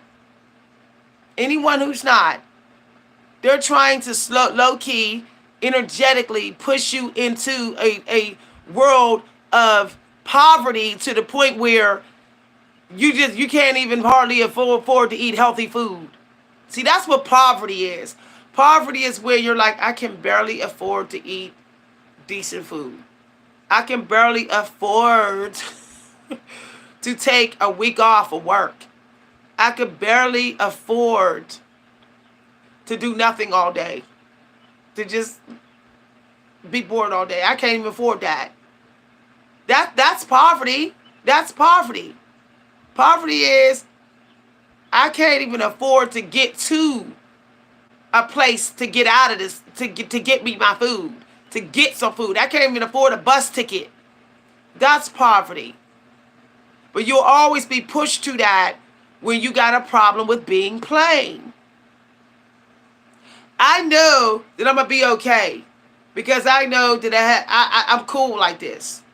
they're trying to low-key, energetically push you into a world of poverty to the point where you can't even hardly afford to eat healthy food. See, that's what poverty is. Poverty is where you're like, I can barely afford to eat decent food. I can barely afford to take a week off of work. I could barely afford to do nothing all day. To just be bored all day. I can't even afford that. That's poverty. That's poverty. Poverty is I can't even afford to get to a place to get out of this, to get me my food, to get some food. I can't even afford a bus ticket. That's poverty. But you'll always be pushed to that when you got a problem with being plain. I know that I'm going to be okay because I know that I'm cool like this.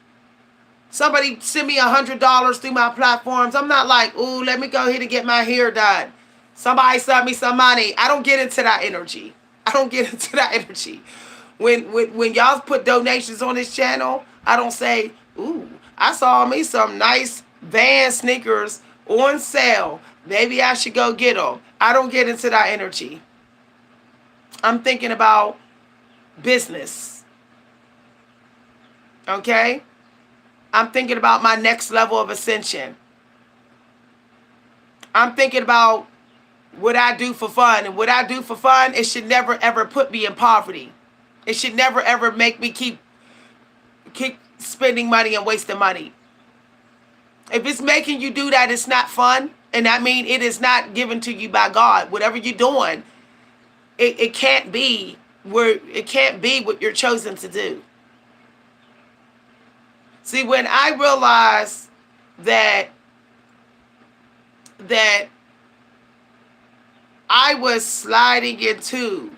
Somebody send me $100 through my platforms. I'm not like, ooh, let me go ahead and get my hair done. Somebody sent me some money. I don't get into that energy. When y'all put donations on this channel, I don't say, ooh, I saw me some nice Van sneakers on sale. Maybe I should go get them. I don't get into that energy. I'm thinking about business. Okay? I'm thinking about my next level of ascension. I'm thinking about what I do for fun. And what I do for fun, it should never ever put me in poverty. It should never ever make me keep spending money and wasting money. If it's making you do that, it's not fun. And I mean, it is not given to you by God. Whatever you're doing, it can't be where it can't be what you're chosen to do. See, when I realized that that I was sliding into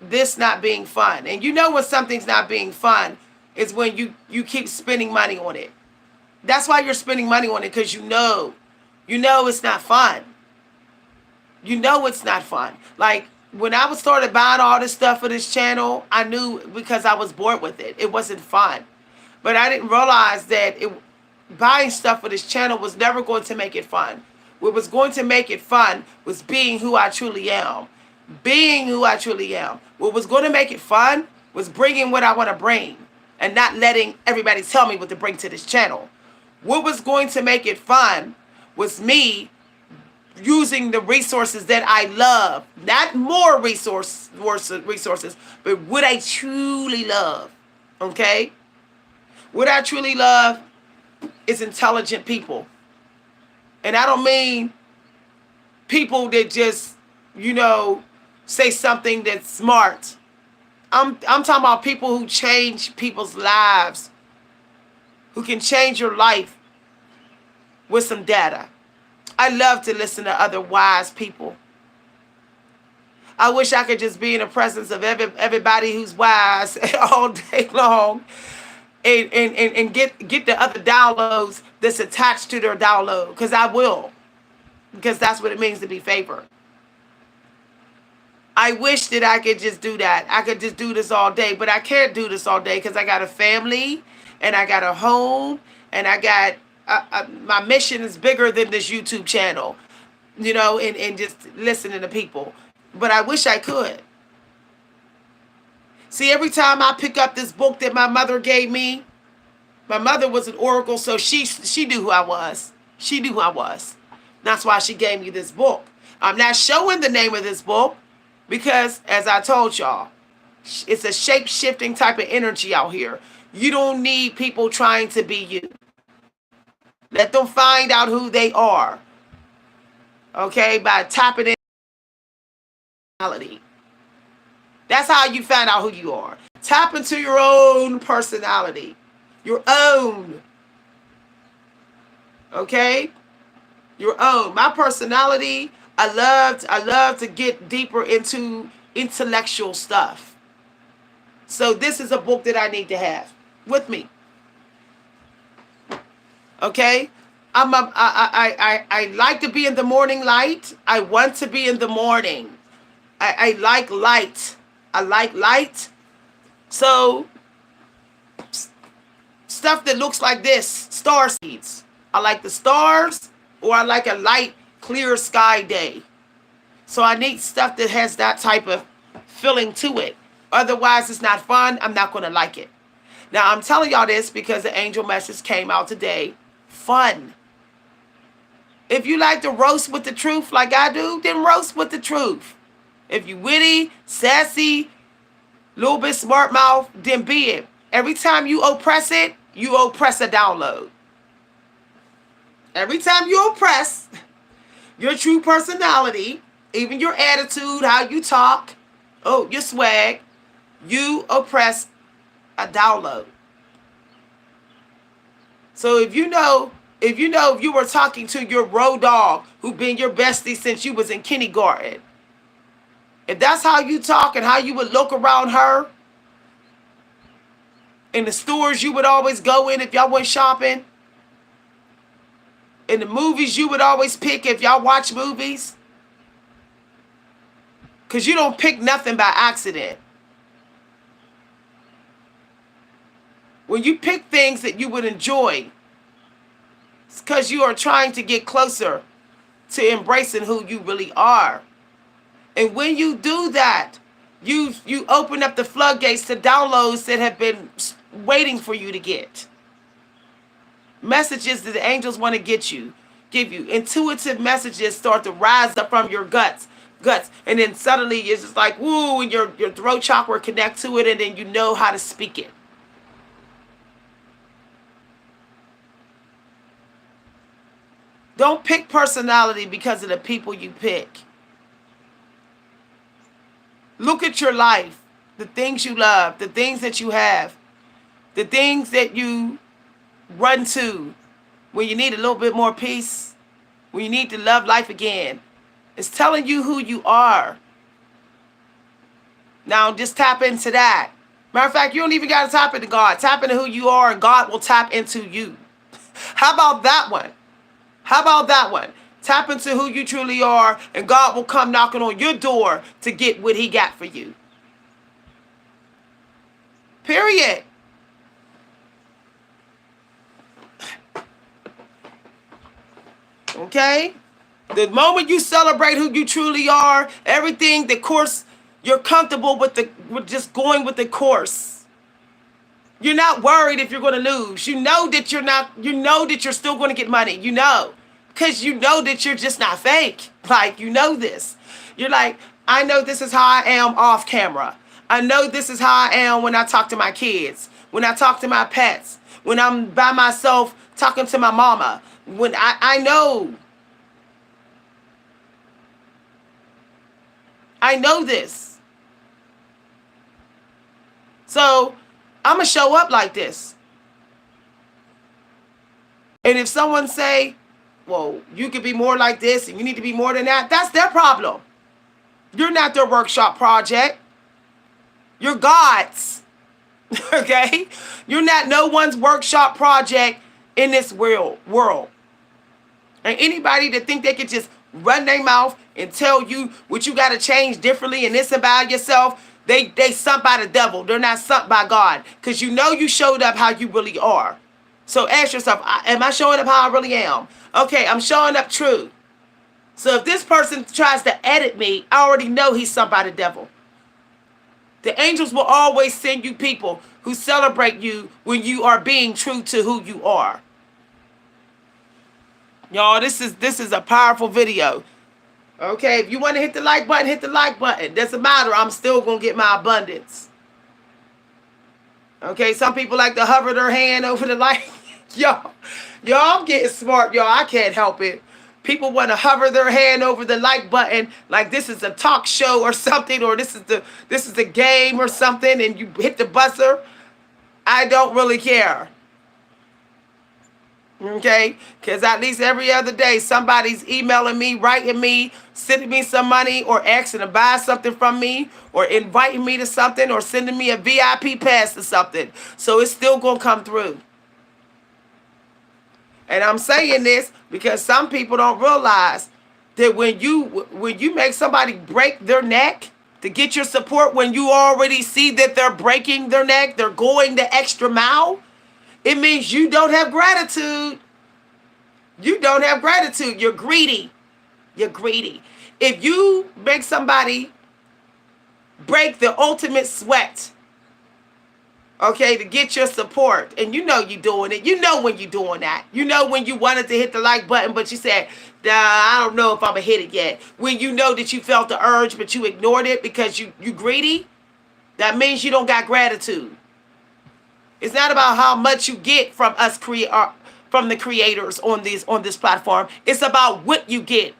this not being fun. And you know when something's not being fun is when you keep spending money on it. That's why you're spending money on it, because you know it's not fun. You know it's not fun. Like when I was started buying all this stuff for this channel, I knew because I was bored with it. It wasn't fun. But I didn't realize that buying stuff for this channel was never going to make it fun. What was going to make it fun was being who I truly am. Being who I truly am. What was going to make it fun was bringing what I want to bring and not letting everybody tell me what to bring to this channel. What was going to make it fun was me using the resources that I love. Not more resources, but what I truly love. Okay? What I truly love is intelligent people. And I don't mean people that just, say something that's smart. I'm talking about people who change people's lives, who can change your life with some data. I love to listen to other wise people. I wish I could just be in the presence of everybody who's wise all day long and get the other downloads that's attached to their download, because I will. Because that's what it means to be favored. I wish that I could just do that. I could just do this all day, but I can't do this all day because I got a family and I got a home and I got my mission is bigger than this YouTube channel, and just listening to people. But I wish I could. See, every time I pick up this book that my mother gave me, my mother was an oracle, so she knew who I was. She knew who I was. That's why she gave me this book. I'm not showing the name of this book because, as I told y'all, it's a shape-shifting type of energy out here. You don't need people trying to be you. Let them find out who they are. Okay? By tapping in reality. That's how you find out who you are. Tap into your own personality. Your own. Okay? Your own. My personality, I love to get deeper into intellectual stuff. So this is a book that I need to have with me. Okay? I like to be in the morning light. I want to be in the morning. I like light. I like light. So stuff that looks like this, star seeds. I like the stars, or I like a light, clear sky day. So I need stuff that has that type of feeling to it. Otherwise, it's not fun. I'm not going to like it. Now, I'm telling y'all this because the angel message came out today. Fun. If you like to roast with the truth like I do, then roast with the truth. If you witty, sassy, little bit smart mouth, then be it. Every time you oppress it, you oppress a download. Every time you oppress your true personality, even your attitude, how you talk, your swag, you oppress a download. So if you were talking to your road dog who been your bestie since you was in kindergarten, if that's how you talk and how you would look around her, in the stores you would always go in if y'all went shopping, in the movies you would always pick if y'all watch movies, because you don't pick nothing by accident. When you pick things that you would enjoy, it's because you are trying to get closer to embracing who you really are. And when you do that, you open up the floodgates to downloads that have been waiting for you to get. Messages that the angels want to give you. Intuitive messages start to rise up from your guts. And then suddenly it's just like, woo, and your throat chakra connect to it, and then you know how to speak it. Don't pick personality because of the people you pick. Look at your life, the things you love, the things that you have, the things that you run to when you need a little bit more peace, when you need to love life again. It's telling you who you are. Now just tap into that. Matter of fact, you don't even got to tap into God. Tap into who you are and God will tap into you. How about that one? How about that one? Tap into who you truly are and God will come knocking on your door to get what he got for you. Period. Okay? The moment you celebrate who you truly are, everything, the course, you're comfortable with just going with the course. You're not worried if you're going to lose. You know that you're still going to get money. You know. Because you know that you're just not fake. Like, you know this. You're like, I know this is how I am off camera. I know this is how I am when I talk to my kids, when I talk to my pets, when I'm by myself talking to my mama. When I know. I know this. So I'm going to show up like this. And if someone say, well, you could be more like this and you need to be more than that, that's their problem. You're not their workshop project. You're God's. Okay? You're not no one's workshop project in this world. And anybody that think they could just run their mouth and tell you what you got to change differently and this about yourself, they sent by the devil. They're not sent by God. Because you know you showed up how you really are. So ask yourself, am I showing up how I really am? Okay, I'm showing up true. So if this person tries to edit me, I already know he's sent by the devil. The angels will always send you people who celebrate you when you are being true to who you are. Y'all, this is a powerful video. Okay, if you want to hit the like button, hit the like button. Doesn't matter. I'm still going to get my abundance. Okay, some people like to hover their hand over the like. Y'all, I'm getting smart, y'all. I can't help it. People want to hover their hand over the like button like this is a talk show or something, or this is a game or something, and you hit the buzzer. I don't really care. Okay? Because at least every other day, somebody's emailing me, writing me, sending me some money, or asking to buy something from me, or inviting me to something, or sending me a VIP pass to something. So it's still going to come through. And I'm saying this because some people don't realize that when you make somebody break their neck to get your support, when you already see that they're breaking their neck, they're going the extra mile, it means you don't have gratitude. You don't have gratitude. You're greedy. You're greedy. If you make somebody break the ultimate sweat, okay, to get your support, and you know you're doing it. You know when you're doing that. You know when you wanted to hit the like button, but you said, nah, I don't know if I'm going to hit it yet. When you know that you felt the urge, but you ignored it because you greedy, that means you don't got gratitude. It's not about how much you get from us from the creators on this platform. It's about what you get.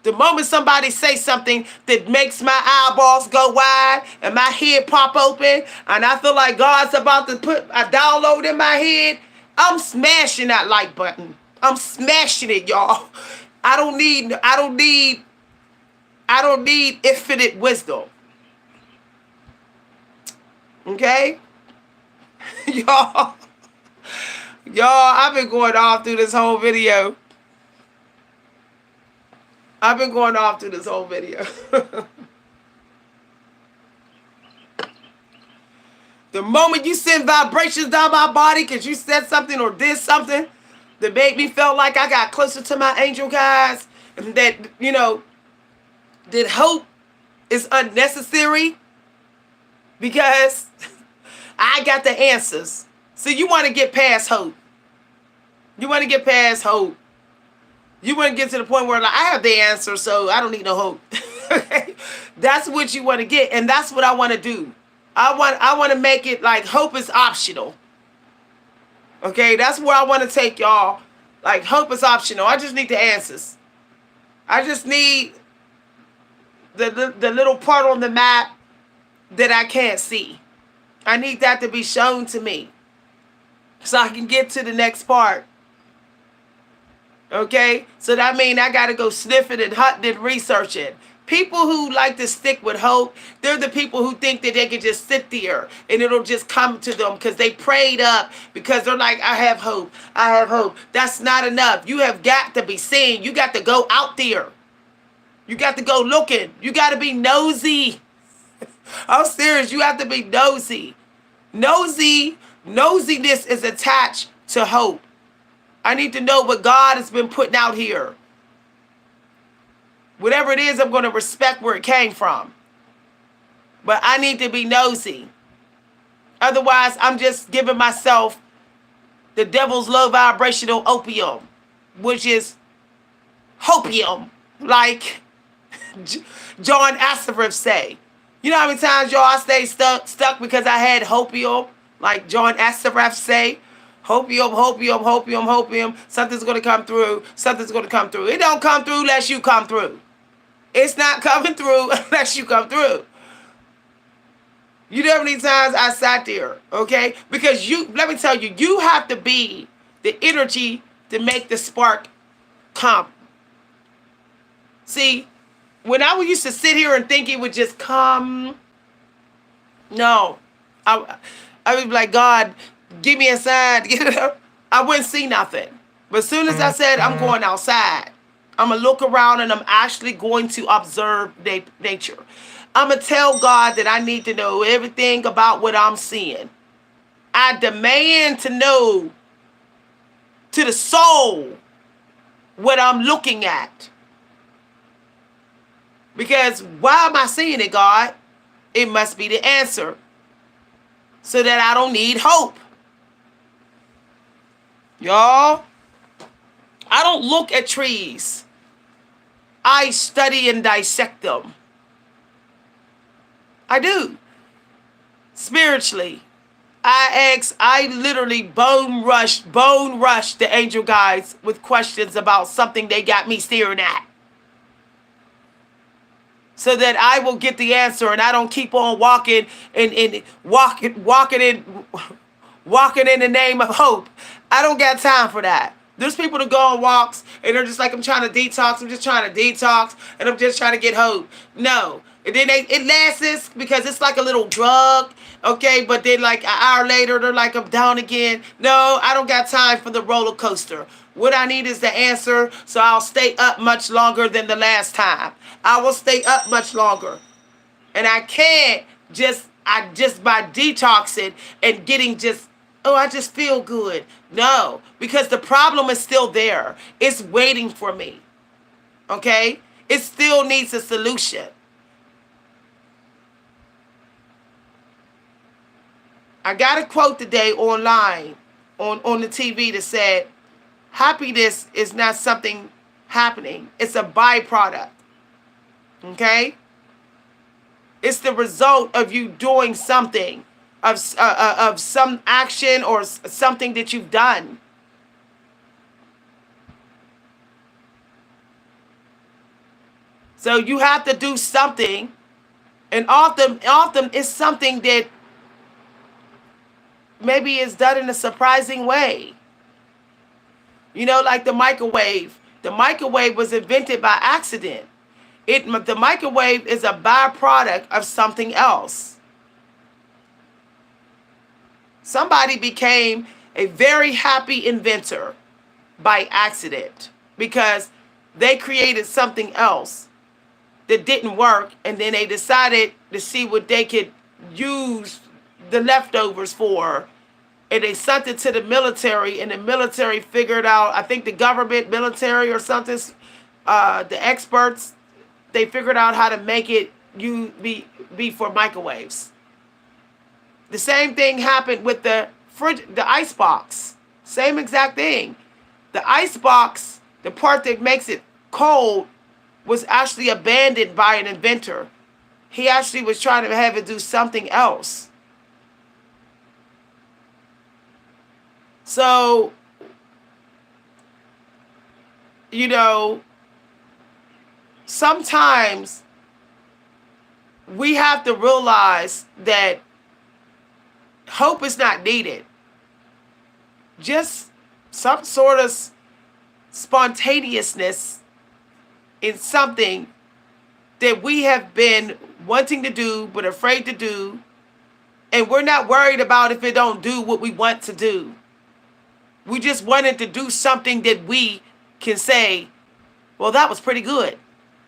The moment somebody say something that makes my eyeballs go wide and my head pop open and I feel like God's about to put a download in my head, I'm smashing that like button. I'm smashing it, y'all. I don't need infinite wisdom. Okay? Y'all, I've been going off through this whole video. The moment you send vibrations down my body because you said something or did something that made me feel like I got closer to my angel guys, and that, that hope is unnecessary because I got the answers. So you want to get past hope. You want to get past hope. You want to get to the point where, like, I have the answer, so I don't need no hope. That's what you want to get, and that's what I want to do. I want to make it like hope is optional. Okay, that's where I want to take y'all. Like, hope is optional. I just need the answers. I just need the little part on the map that I can't see. I need that to be shown to me so I can get to the next part. Okay? So that means I got to go sniffing and hunting and researching. People who like to stick with hope, they're the people who think that they can just sit there and it'll just come to them because they prayed up, because they're like, I have hope. I have hope. That's not enough. You have got to be seen. You got to go out there. You got to go looking. You got to be nosy. I'm serious. You have to be nosy. Nosiness is attached to hope. I need to know what God has been putting out here. Whatever it is, I'm going to respect where it came from. But I need to be nosy. Otherwise, I'm just giving myself the devil's low vibrational opium, which is hopium, like John Assaraf say. You know how many times, y'all, I stay stuck because I had hopium, like John Assaraf say. Hopium, hopium, hopium, hopium. Something's going to come through. Something's going to come through. It don't come through unless you come through. It's not coming through unless you come through. You know how many times I sat there, okay? Because let me tell you, you have to be the energy to make the spark come. See, when I used to sit here and think it would just come, no. I would be like, God, give me a sign. I wouldn't see nothing. But as soon as I said, I'm going outside, I'm going to look around and I'm actually going to observe nature. I'm going to tell God that I need to know everything about what I'm seeing. I demand to know to the soul what I'm looking at. Because why am I seeing it, God? It must be the answer. So that I don't need hope. Y'all, I don't look at trees. I study and dissect them. I do. Spiritually. I literally bone rush the angel guides with questions about something they got me staring at. So that I will get the answer and I don't keep on walking and walking in the name of hope. I don't got time for that. There's people that go on walks and they're just like, I'm trying to detox. I'm just trying to detox and I'm just trying to get hope. No. And then it lasts because it's like a little drug. Okay. But then like an hour later, they're like, I'm down again. No, I don't got time for the roller coaster. What I need is the answer. So I'll stay up much longer than the last time. I will stay up much longer. And I can't just by detoxing and getting just, oh, I just feel good. No, because the problem is still there. It's waiting for me. Okay? It still needs a solution. I got a quote today online on the TV that said, happiness is not something happening. It's a byproduct. Okay? It's the result of you doing something. Of some action or something that you've done. So you have to do something, and often it's something that maybe is done in a surprising way. You know, like the microwave. The microwave was invented by accident. The microwave is a byproduct of something else. Somebody became a very happy inventor by accident because they created something else that didn't work, and then they decided to see what they could use the leftovers for, and they sent it to the military, and the military figured out, I think the government, military or something, the experts, they figured out how to make it be for microwaves. The same thing happened with the ice box. Same exact thing. The ice box, the part that makes it cold, was actually abandoned by an inventor. He actually was trying to have it do something else. So, you know, sometimes we have to realize that hope is not needed. Just some sort of spontaneousness in something that we have been wanting to do but afraid to do, and we're not worried about if it don't do what we want to do. We just wanted to do something that we can say, well, that was pretty good,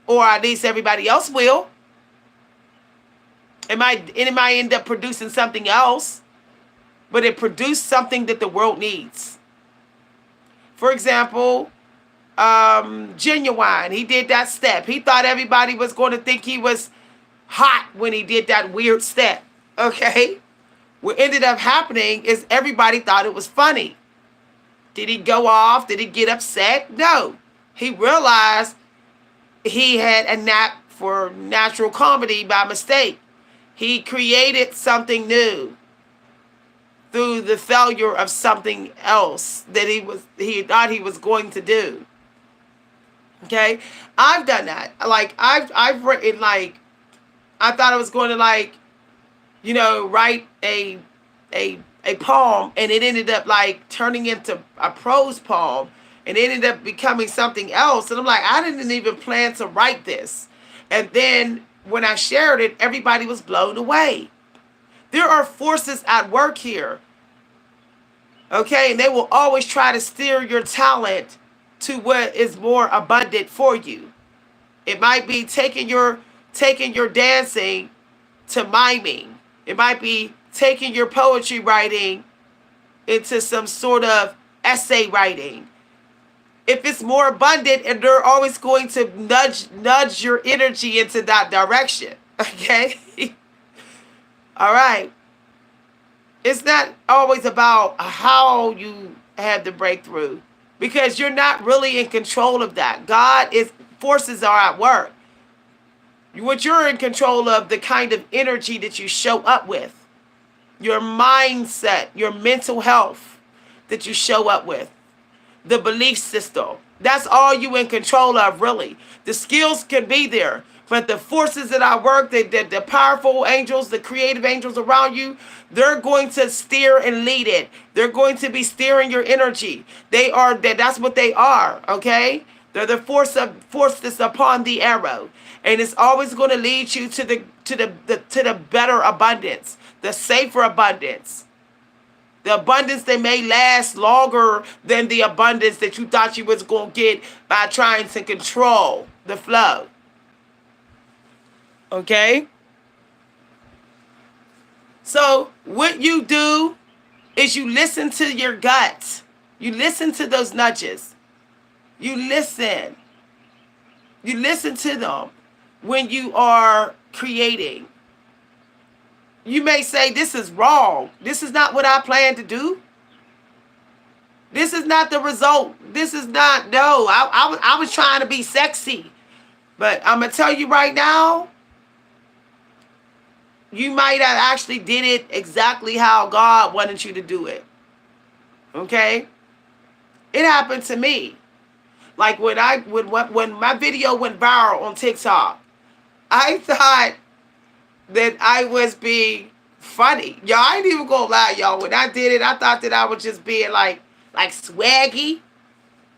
or at least everybody else will. It might end up producing something else, but it produced something that the world needs. For example, Genuine, he did that step. He thought everybody was going to think he was hot when he did that weird step. Okay? What ended up happening is everybody thought it was funny. Did he go off? Did he get upset? No. He realized he had a knack for natural comedy by mistake. He created something new through the failure of something else that he thought he was going to do. Okay? I've done that. Like I've written, like, I thought I was going to, like, write a poem, and it ended up like turning into a prose poem, and it ended up becoming something else. And I'm like, I didn't even plan to write this. And then when I shared it, everybody was blown away. There are forces at work here. Okay, and they will always try to steer your talent to what is more abundant for you. It might be taking your dancing to miming. It might be taking your poetry writing into some sort of essay writing. If it's more abundant, and they're always going to nudge your energy into that direction. Okay? All right. It's not always about how you have the breakthrough, because you're not really in control of that. Forces are at work. What you're in control of, the kind of energy that you show up with, your mindset, your mental health that you show up with, the belief system. That's all you in control of, really. The skills can be there, but the forces that I work, the powerful angels, the creative angels around you, they're going to steer and lead it. They're going to be steering your energy. That's what they are, okay? They're the force that's upon the arrow. And it's always going to lead you to the better abundance, the safer abundance. The abundance that may last longer than the abundance that you thought you was going to get by trying to control the flow. Okay? So what you do is you listen to your gut. You listen to those nudges. You listen. You listen to them when you are creating. You may say, this is wrong. This is not what I plan to do. This is not the result. This is not, no. I was trying to be sexy. But I'm going to tell you right now, you might have actually did it exactly how God wanted you to do it. Okay? It happened to me. Like when my video went viral on TikTok, I thought that I was being funny. Y'all, I ain't even gonna lie, y'all. When I did it, I thought that I was just being like swaggy.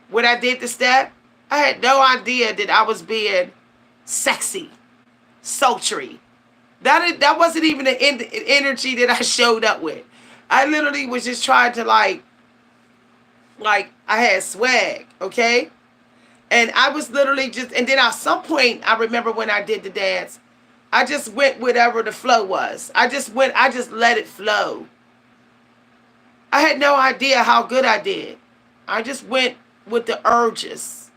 When I did the step, I had no idea that I was being sexy, sultry. That wasn't even the energy that I showed up with. I literally was just trying to like I had swag, okay? And I was literally just, and then at some point, I remember when I did the dance, I just went whatever the flow was. I just let it flow. I had no idea how good I did. I just went with the urges.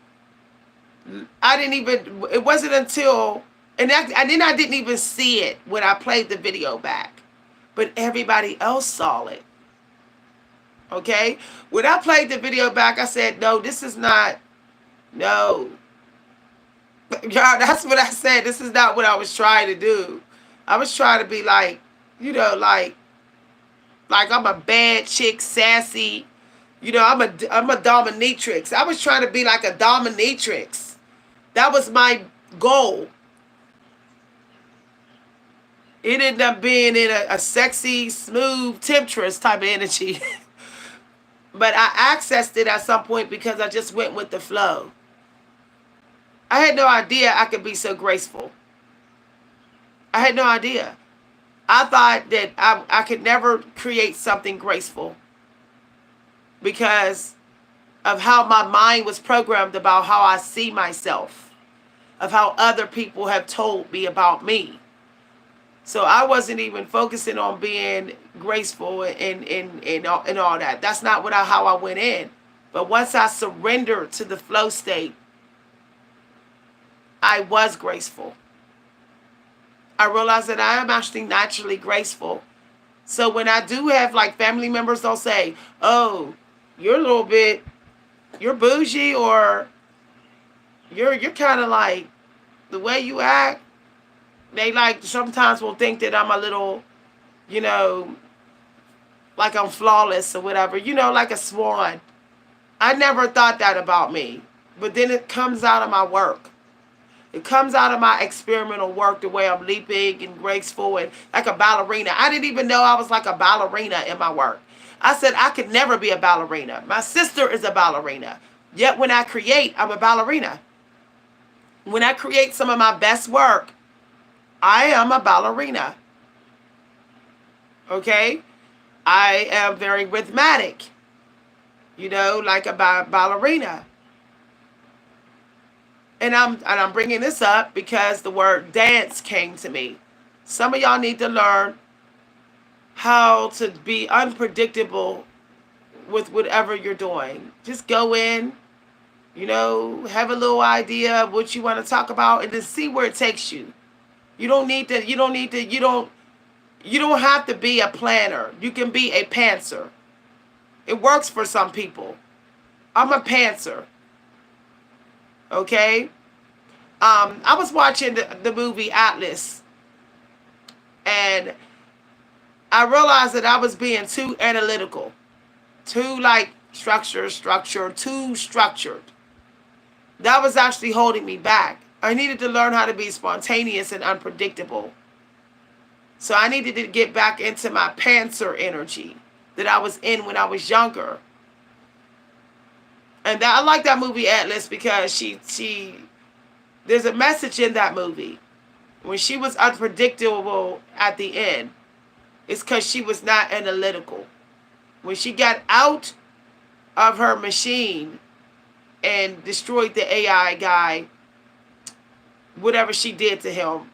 It wasn't until, and then I didn't even see it when I played the video back. But everybody else saw it. Okay? When I played the video back, I said, no, this is not, no. Y'all, that's what I said. This is not what I was trying to do. I was trying to be like, like I'm a bad chick, sassy. I'm a dominatrix. I was trying to be like a dominatrix. That was my goal. It ended up being in a sexy, smooth, temptress type of energy. But I accessed it at some point because I just went with the flow. I had no idea I could be so graceful. I had no idea. I thought that I could never create something graceful because of how my mind was programmed about how I see myself, of how other people have told me about me. So I wasn't even focusing on being graceful and all that. That's not how I went in. But once I surrendered to the flow state, I was graceful. I realized that I am actually naturally graceful. So when I do have like family members, they'll say, "Oh, you're a little bit, you're bougie, or you're kind of like the way you act." They like sometimes will think that I'm a little, you know, like I'm flawless or whatever, like a swan. I never thought that about me. But then it comes out of my work. It comes out of my experimental work, the way I'm leaping and graceful and like a ballerina. I didn't even know I was like a ballerina in my work. I said I could never be a ballerina. My sister is a ballerina. Yet when I create, I'm a ballerina. When I create some of my best work, I am a ballerina. Okay? I am very rhythmic, like a ballerina. And I'm bringing this up because the word dance came to me. Some of y'all need to learn how to be unpredictable with whatever you're doing. Just go in, have a little idea of what you want to talk about and then see where it takes you. You don't have to be a planner. You can be a pantser. It works for some people. I'm a pantser. Okay? I was watching the movie Atlas, and I realized that I was being too analytical, too like structured, too structured. That was actually holding me back. I needed to learn how to be spontaneous and unpredictable. So I needed to get back into my pantser energy that I was in when I was younger. And I like that movie Atlas because there's a message in that movie. When she was unpredictable at the end, it's because she was not analytical. When she got out of her machine and destroyed the AI guy, whatever she did to him,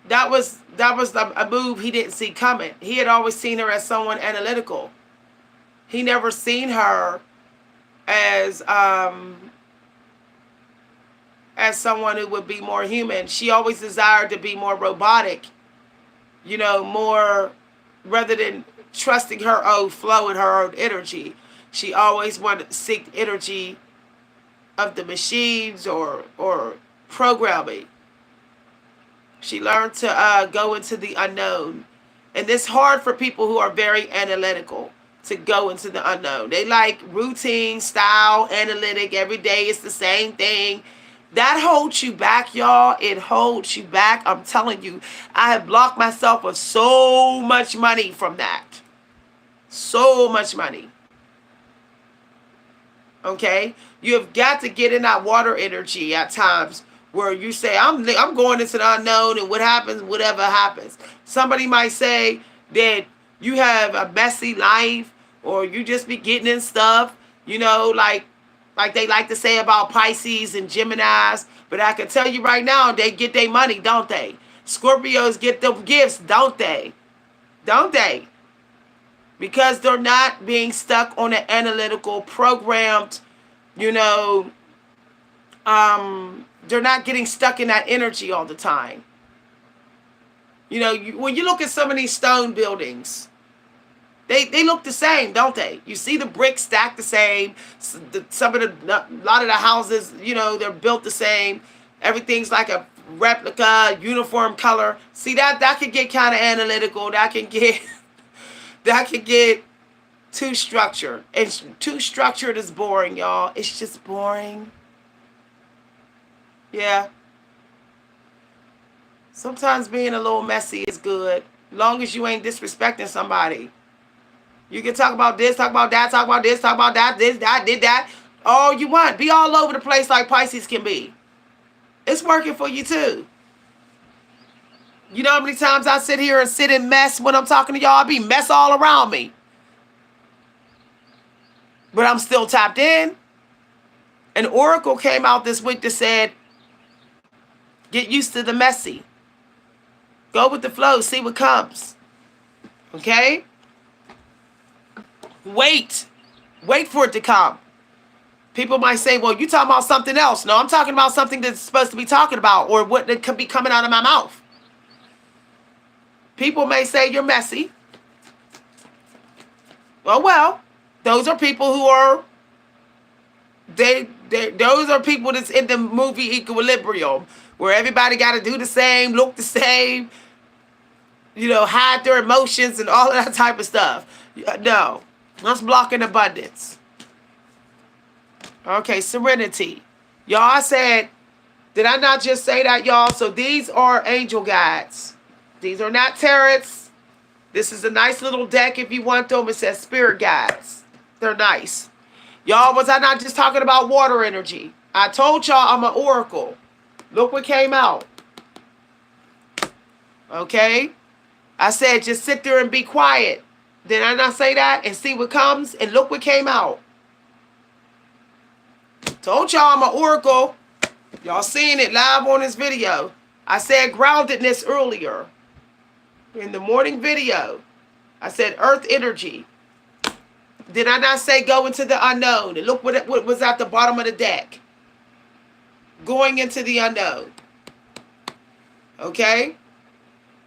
that was a move he didn't see coming. He had always seen her as someone analytical. He never seen her as someone who would be more human. She always desired to be more robotic, more rather than trusting her own flow and her own energy. She always wanted to seek the energy of the machines or programming. She learned to go into the unknown. And it's hard for people who are very analytical to go into the unknown. They like routine, style, analytic. Every day it's the same thing. That holds you back, y'all. It holds you back. I'm telling you, I have blocked myself of so much money from that. So much money. Okay? You have got to get in that water energy at times where you say, I'm going into the unknown and what happens, whatever happens. Somebody might say that you have a messy life or you just be getting in stuff, like they like to say about Pisces and Geminis. But I can tell you right now, they get their money, don't they? Scorpios get them gifts, don't they? Don't they? Because they're not being stuck on an analytical, programmed, they're not getting stuck in that energy all the time. When you look at some of these stone buildings, they look the same, don't they? You see the bricks stacked the same. A lot of the houses, they're built the same. Everything's like a replica, uniform color. See that could get kind of analytical. That can get too structured. And too structured is boring, y'all. It's just boring. Yeah. Sometimes being a little messy is good, long as you ain't disrespecting somebody. You can talk about this, talk about that, talk about this, talk about that, this, that, did that. All you want. Be all over the place like Pisces can be. It's working for you too. You know how many times I sit here and sit in mess when I'm talking to y'all? I be mess all around me. But I'm still tapped in. An oracle came out this week that said, get used to the messy. Go with the flow, see what comes. Okay? Wait. Wait for it to come. People might say, well, you talking about something else. No, I'm talking about something that's supposed to be talking about or what that could be coming out of my mouth. People may say you're messy. Well, those are people who are, those are people that's in the movie Equilibrium, where everybody got to do the same, look the same, hide their emotions and all of that type of stuff. No, let's block in abundance. Okay, serenity. Y'all, I said, did I not just say that, y'all? So these are angel guides. These are not tarots. This is a nice little deck if you want them. It says spirit guides. They're nice. Y'all, was I not just talking about water energy? I told y'all I'm an oracle. Look what came out. Okay? I said just sit there and be quiet. Did I not say that? And see what comes? And look what came out. Told y'all I'm an oracle. Y'all seeing it live on this video. I said groundedness earlier. In the morning video. I said earth energy. Did I not say go into the unknown? And look what was at the bottom of the deck. Going into the unknown. Okay?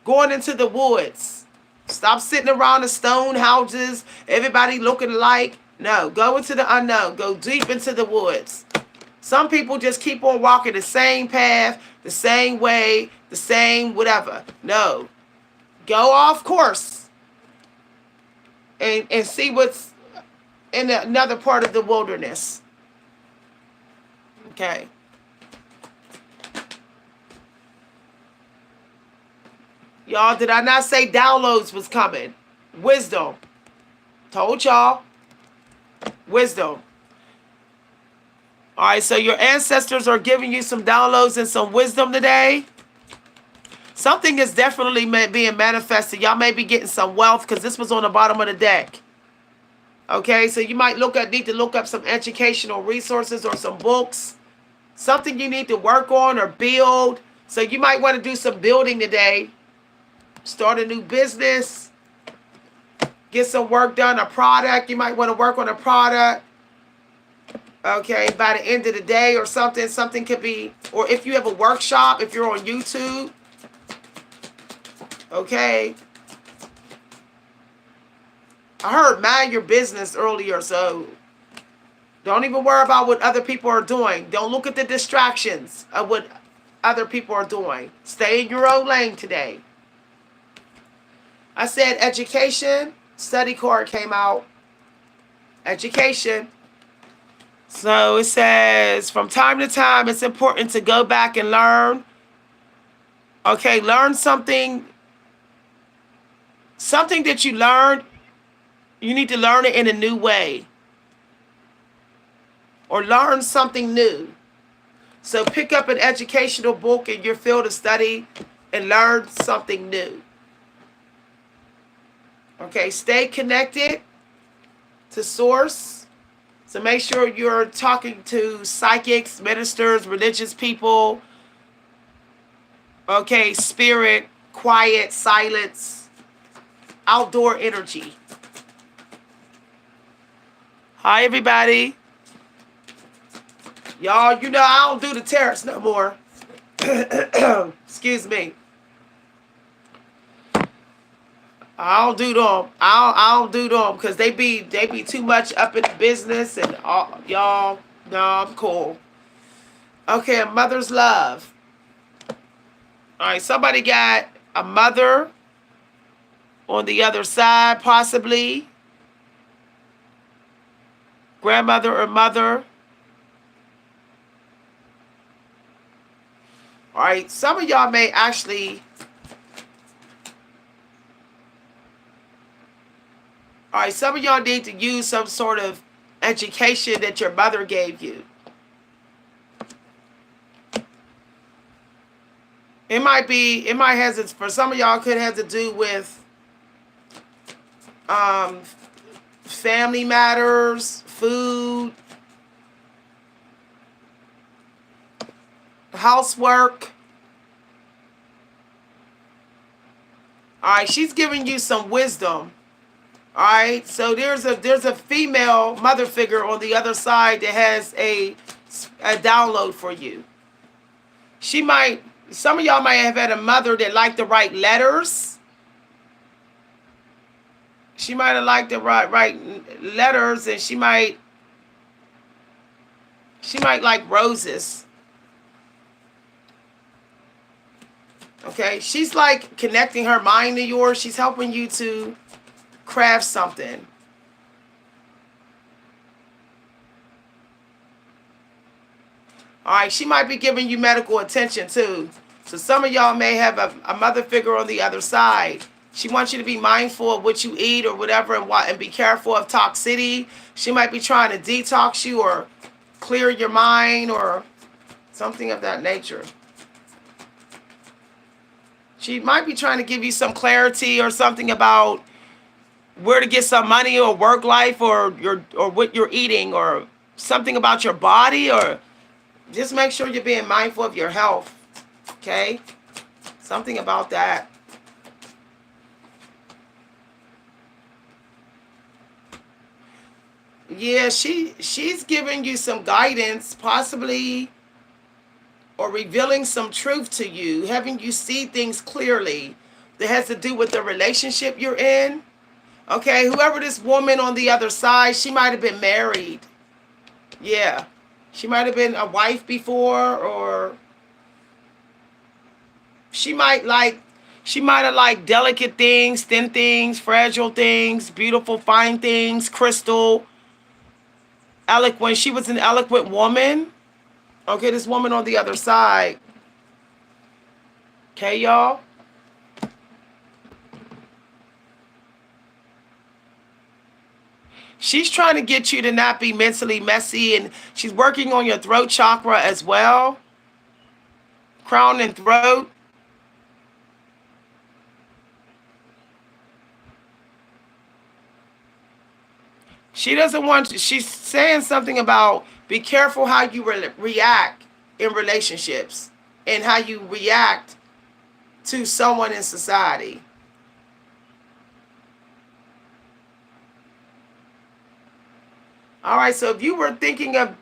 Going into the woods. Stop sitting around the stone houses. Everybody looking alike. No, go into the unknown. Go deep into the woods. Some people just keep on walking the same path, the same way, the same whatever. No. Go off course. And see what's in another part of the wilderness. Okay. Y'all, did I not say downloads was coming? Wisdom. Told y'all. Wisdom. All right, so your ancestors are giving you some downloads and some wisdom today. Something is definitely being manifested. Y'all may be getting some wealth because this was on the bottom of the deck. Okay, so you might need to look up some educational resources or some books. Something you need to work on or build. So you might want to do some building today. Start a new business. Get some work done, a product. You might want to work on a product. Okay, by the end of the day or something. Something could be, or if you have a workshop, if you're on YouTube. Okay. I heard mind your business earlier, so don't even worry about what other people are doing. Don't look at the distractions of what other people are doing. Stay in your own lane today. I said education. Study card came out. Education. So it says, from time to time, it's important to go back and learn. Okay, learn something. Something that you learned, you need to learn it in a new way. Or learn something new. So pick up an educational book in your field of study and learn something new. Okay, stay connected to source. So make sure you're talking to psychics, ministers, religious people. Okay, spirit, quiet, silence, outdoor energy. Hi, everybody. Y'all, I don't do the tarots no more. Excuse me. I don't do them. I don't do them because they be too much up in the business and all, y'all. No, I'm cool. Okay, a mother's love. All right, somebody got a mother on the other side, possibly. Grandmother or mother. All right, some of y'all may actually, all right, some of y'all need to use some sort of education that your mother gave you. It might have, for some of y'all, could have to do with um, family matters, food, housework. All right, she's giving you some wisdom. All right, so there's a female mother figure on the other side that has a download for you. She might, some of y'all might have had a mother that liked to write letters. She might have liked to write letters, and she might like roses. Okay, she's like connecting her mind to yours. She's helping you to craft something. All right, she might be giving you medical attention too. So some of y'all may have a mother figure on the other side. She wants you to be mindful of what you eat or whatever, and be careful of toxicity. She might be trying to detox you or clear your mind or something of that nature. She might be trying to give you some clarity or something about where to get some money or work life or what you're eating or something about your body, or just make sure you're being mindful of your health. Okay? Something about that. Yeah, she's giving you some guidance, possibly, or revealing some truth to you, having you see things clearly that has to do with the relationship you're in. Okay, whoever this woman on the other side, she might have been married. Yeah. She might have been a wife before, or she might have liked delicate things, thin things, fragile things, beautiful, fine things, crystal, eloquent. She was an eloquent woman. Okay, this woman on the other side. Okay, y'all? She's trying to get you to not be mentally messy, and she's working on your throat chakra as well. Crown and throat. She doesn't want, she's saying something about be careful how you react in relationships and how you react to someone in society. All right, so if you were thinking of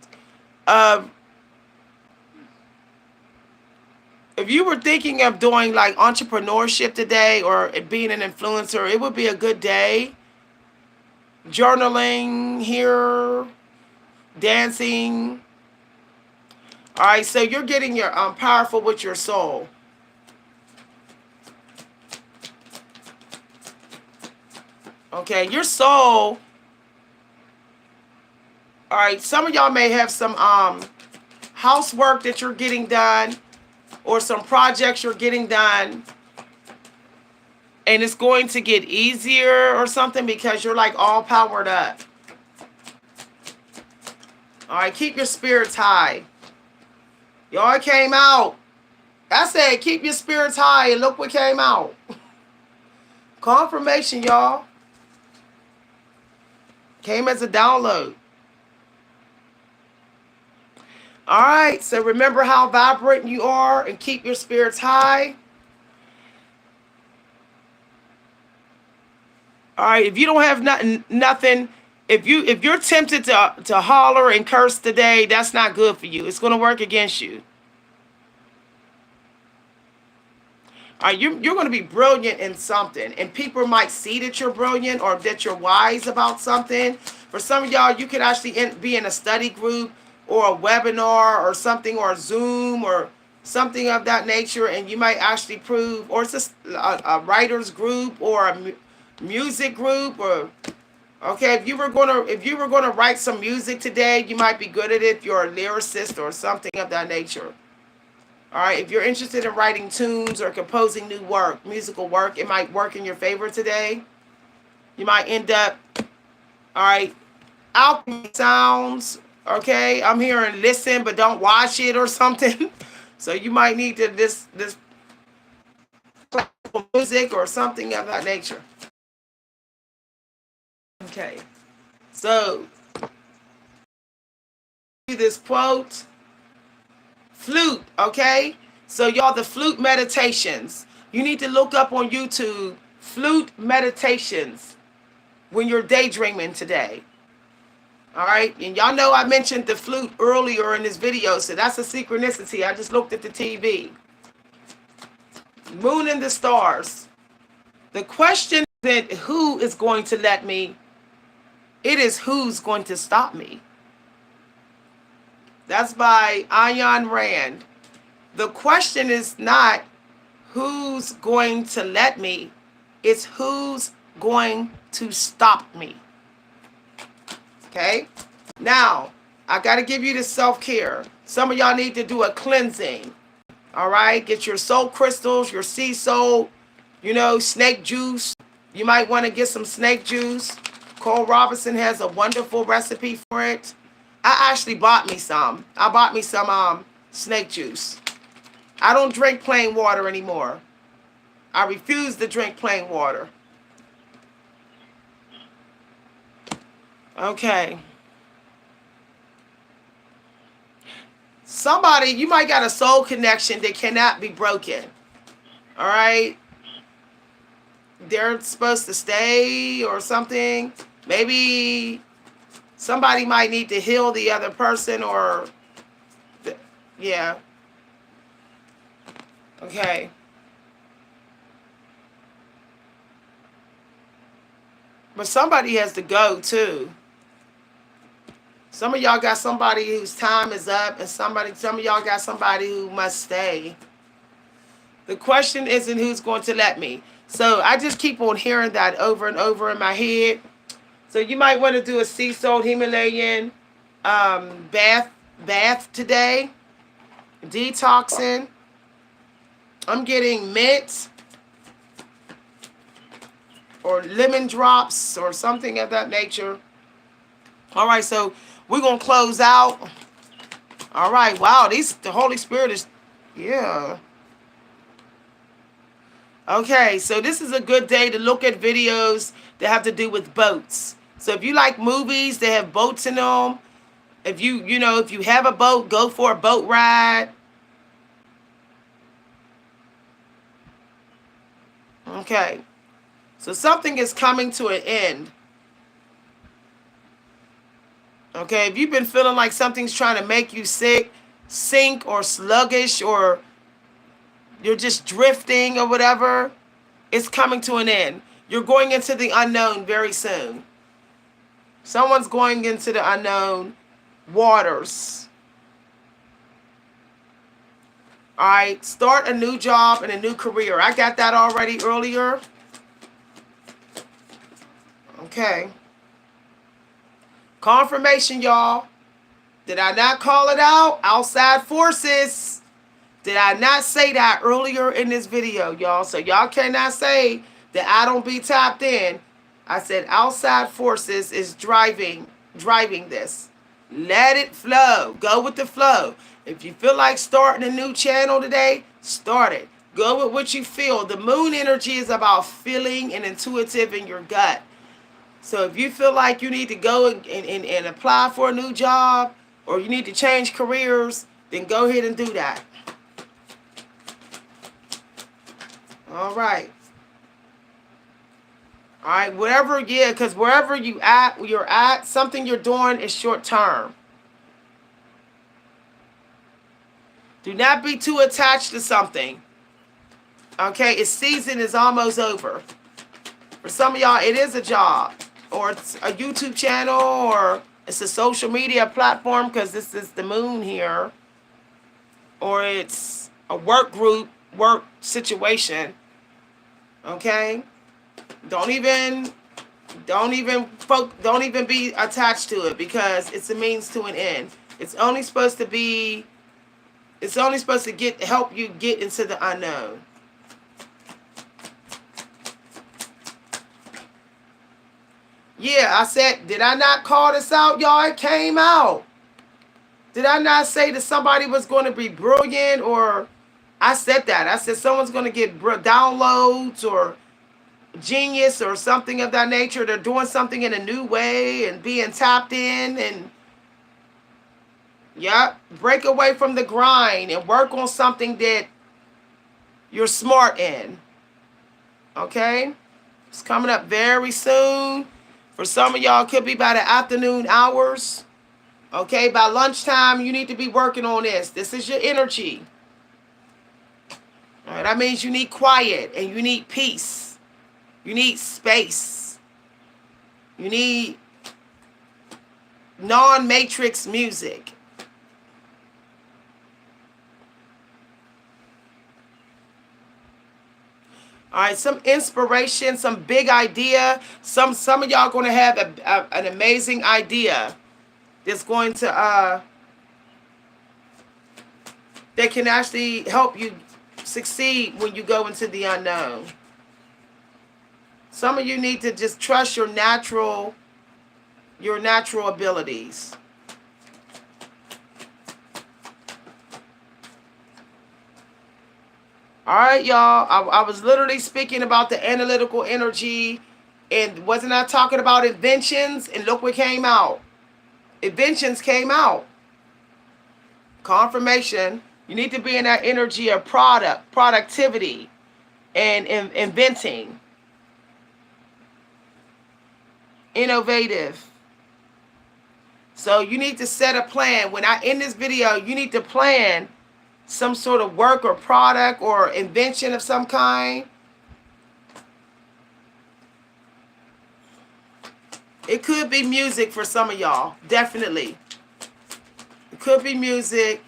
if you were thinking of doing like entrepreneurship today or being an influencer, it would be a good day. Journaling here, dancing. All right, so you're getting your powerful with your soul. Okay, your soul. All right, some of y'all may have some housework that you're getting done, or some projects you're getting done, and it's going to get easier or something because you're like all powered up. All right, keep your spirits high. Y'all, it came out. I said keep your spirits high, and look what came out. Confirmation, y'all. Came as a download. All right, so remember how vibrant you are and keep your spirits high. All right, if you don't have nothing, if you're tempted to holler and curse today, that's not good for you. It's going to work against you. All right, you're going to be brilliant in something, and people might see that you're brilliant or that you're wise about something. For some of y'all, you could actually be in a study group or a webinar or something, or a Zoom or something of that nature, and you might actually prove, or it's just a writer's group or a music group, or okay, if you were gonna write some music today, you might be good at it if you're a lyricist or something of that nature. All right, if you're interested in writing tunes or composing new work, musical work, it might work in your favor today. You might end up, all right, alchemy sounds, okay? I'm hearing listen, but don't watch it or something. So you might need to this classical music or something of that nature. Okay, so this quote, flute, okay? So y'all, the flute meditations. You need to look up on YouTube flute meditations when you're daydreaming today. All right, and y'all know I mentioned the flute earlier in this video, so that's a synchronicity. I just looked at the TV. Moon and the stars. The question isn't who is going to let me, it is who's going to stop me. That's by Ayn Rand. The question is not who's going to let me, it's who's going to stop me. Okay? Now, I got to give you the self-care. Some of y'all need to do a cleansing. All right? Get your soul crystals, your sea salt, snake juice. You might want to get some snake juice. Cole Robinson has a wonderful recipe for it. I actually bought me some. I bought me some snake juice. I don't drink plain water anymore. I refuse to drink plain water. Okay. Somebody, you might got a soul connection that cannot be broken. All right? They're supposed to stay or something. Maybe somebody might need to heal the other person or... yeah. Okay. But somebody has to go too. Some of y'all got somebody whose time is up, and some of y'all got somebody who must stay. The question isn't who's going to let me. So I just keep on hearing that over and over in my head. So you might want to do a sea salt Himalayan bath today. Detoxing. I'm getting mint or lemon drops or something of that nature. All right, so we're going to close out. All right, wow, the Holy Spirit is, yeah. Okay, so this is a good day to look at videos that have to do with boats. So if you like movies that have boats in them, if you have a boat, go for a boat ride. Okay, so something is coming to an end. Okay, if you've been feeling like something's trying to make you sick, sink, or sluggish, or you're just drifting or whatever, it's coming to an end. You're going into the unknown very soon. Someone's going into the unknown waters. All right, start a new job and a new career. I got that already earlier. Okay. Confirmation, y'all. Did I not call it out? Outside forces. Did I not say that earlier in this video, y'all? So y'all cannot say that I don't be tapped in. I said outside forces is driving this. Let it flow. Go with the flow. If you feel like starting a new channel today, start it. Go with what you feel. The moon energy is about feeling and intuitive in your gut. So if you feel like you need to go and apply for a new job or you need to change careers, then go ahead and do that. All right. All right, whatever, yeah, because wherever you're at, something you're doing is short term. Do not be too attached to something. Okay, its season is almost over. For some of y'all, it is a job, or it's a YouTube channel, or it's a social media platform because this is the moon here, or it's a work group, work situation. Okay? Don't even be attached to it because it's a means to an end. It's only supposed to be It's only supposed to help you get into the unknown. Yeah, I said, did I not call this out, y'all? It came out. Did I not say that somebody was going to be brilliant? Or I said that. I said someone's going to get downloads or genius or something of that nature. They're doing something in a new way and being tapped in and, yeah, break away from the grind and work on something that you're smart in. Okay? It's coming up very soon. For some of y'all, it could be by the afternoon hours. Okay, by lunchtime, you need to be working on this. This is your energy. All right, that means you need quiet and you need peace. You need space. You need non-matrix music. All right, some inspiration, some big idea. Some of y'all going to have an amazing idea that's going to that can actually help you succeed when you go into the unknown. Some of you need to just trust your natural abilities. All right, y'all. I was literally speaking about the analytical energy, and wasn't I talking about inventions? And look what came out. Inventions came out. Confirmation. You need to be in that energy of productivity, and inventing. Innovative. So you need to set a plan. When I end this video, you need to plan some sort of work or product or invention of some kind. It could be music for some of y'all. Definitely. It could be music.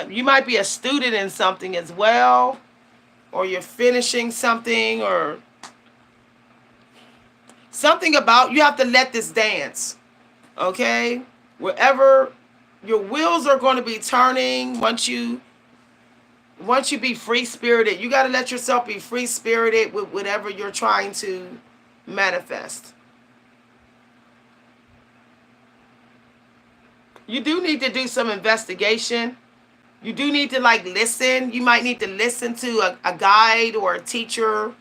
You might be a student in something as well. Or you're finishing something or something about, you have to let this dance. Okay? Wherever your wheels are going to be turning once you be free-spirited. You got to let yourself be free-spirited with whatever you're trying to manifest. You do need to do some investigation. You do need to listen. You might need to listen to a guide or a teacher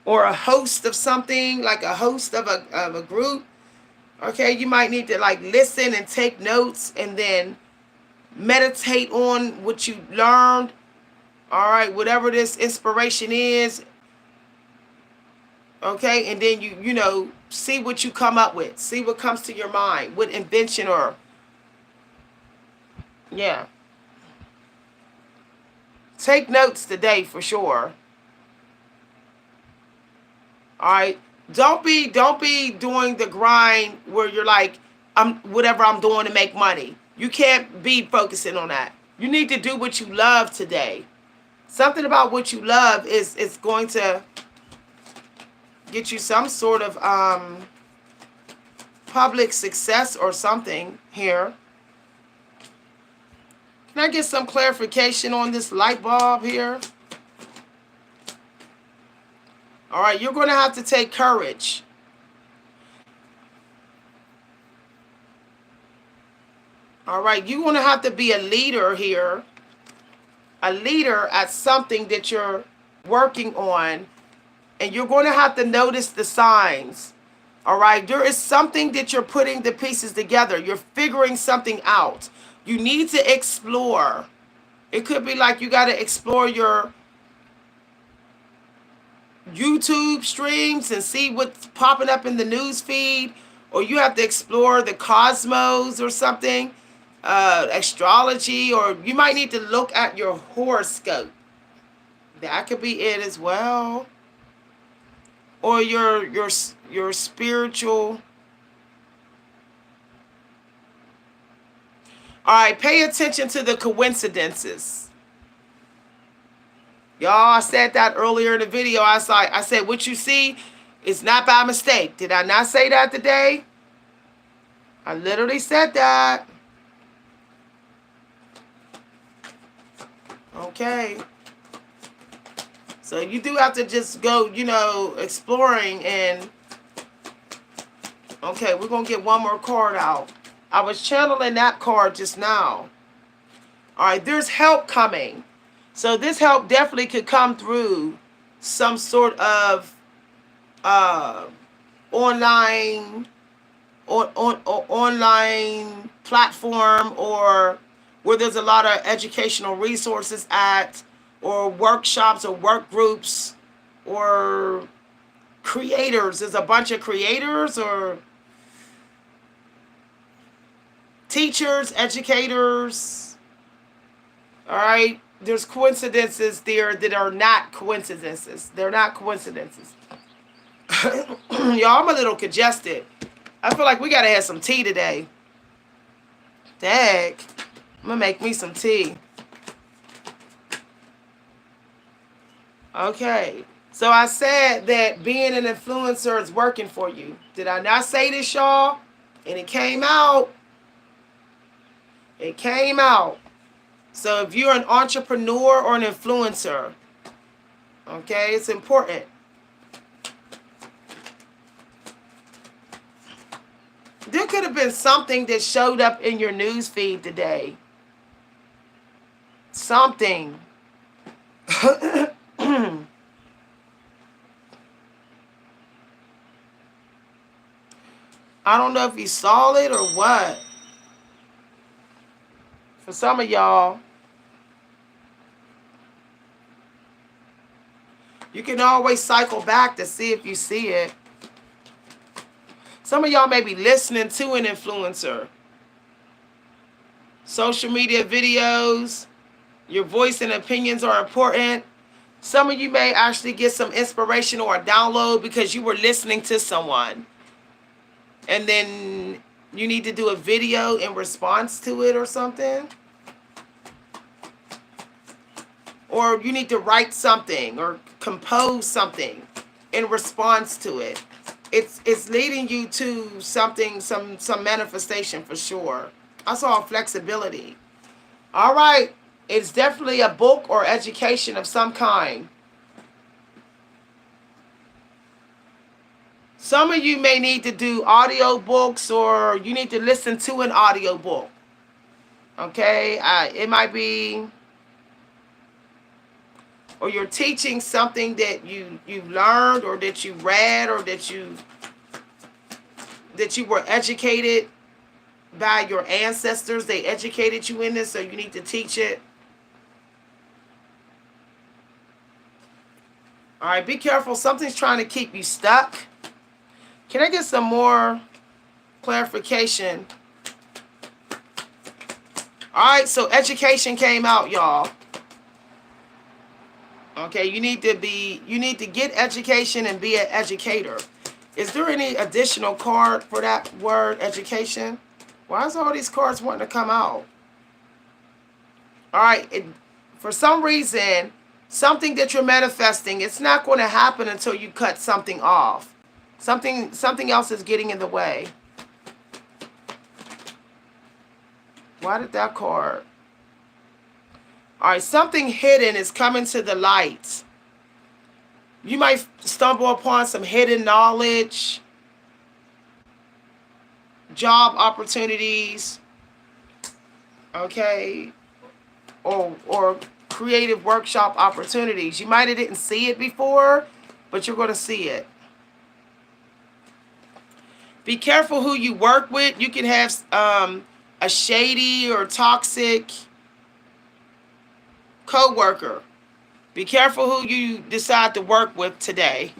or a host of something, like a host of a group. Okay, you might need to listen and take notes and then meditate on what you learned. All right, whatever this inspiration is. Okay, and then you see what you come up with. See what comes to your mind. What invention or, yeah. Take notes today for sure. All right. Don't be doing the grind where you're like, whatever I'm doing to make money. You can't be focusing on that. You need to do what you love today. Something about what you love is going to get you some sort of public success or something here. Can I get some clarification on this light bulb here? All right, you're going to have to take courage. All right, you're going to have to be a leader here. A leader at something that you're working on. And you're going to have to notice the signs. All right, there is something that you're putting the pieces together. You're figuring something out. You need to explore. It could be like you got to explore your YouTube streams and see what's popping up in the news feed, or you have to explore the cosmos or something, astrology, or you might need to look at your horoscope. That could be it as well. Or your spiritual. All right, pay attention to the coincidences. Y'all, I said that earlier in the video. I said, what you see is not by mistake. Did I not say that today? I literally said that. Okay. So you do have to just go, exploring and... Okay, we're going to get one more card out. I was channeling that card just now. All right, there's help coming. So this help definitely could come through some sort of uh, online online platform, or where there's a lot of educational resources at, or workshops or work groups, or creators. There's a bunch of creators or teachers, educators. All right. There's coincidences there that are not coincidences. They're not coincidences. Y'all, I'm a little congested. I feel like we gotta have some tea today. Dag. I'm gonna make me some tea. Okay. So I said that being an influencer is working for you. Did I not say this, y'all? And it came out. It came out. So if you're an entrepreneur or an influencer, okay, it's important. There could have been something that showed up in your news feed today. Something. I don't know if you saw it or what. For some of y'all, you can always cycle back to see if you see it. Some of y'all may be listening to an influencer. Social media videos, your voice and opinions are important. Some of you may actually get some inspiration or a download because you were listening to someone. And then you need to do a video in response to it or something. Or you need to write something or compose something in response to it. It's leading you to something, some manifestation for sure. I saw flexibility. All right. It's definitely a book or education of some kind. Some of you may need to do audio books, or you need to listen to an audio book. Okay? It might be... or you're teaching something that you learned, or that you read, or that you were educated by your ancestors. They educated you in this, so you need to teach it. All right, be careful. Something's trying to keep you stuck. Can I get some more clarification? All right, so education came out, y'all. Okay, you need to get education and be an educator. Is there any additional card for that word, education? Why is all these cards wanting to come out? All right, for some reason, something that you're manifesting, it's not going to happen until you cut something off. Something else is getting in the way. Why did that card? All right, something hidden is coming to the light. You might stumble upon some hidden knowledge, job opportunities, okay, or creative workshop opportunities. You might have didn't see it before, but you're going to see it. Be careful who you work with. You can have a shady or toxic co-worker. Be careful who you decide to work with today.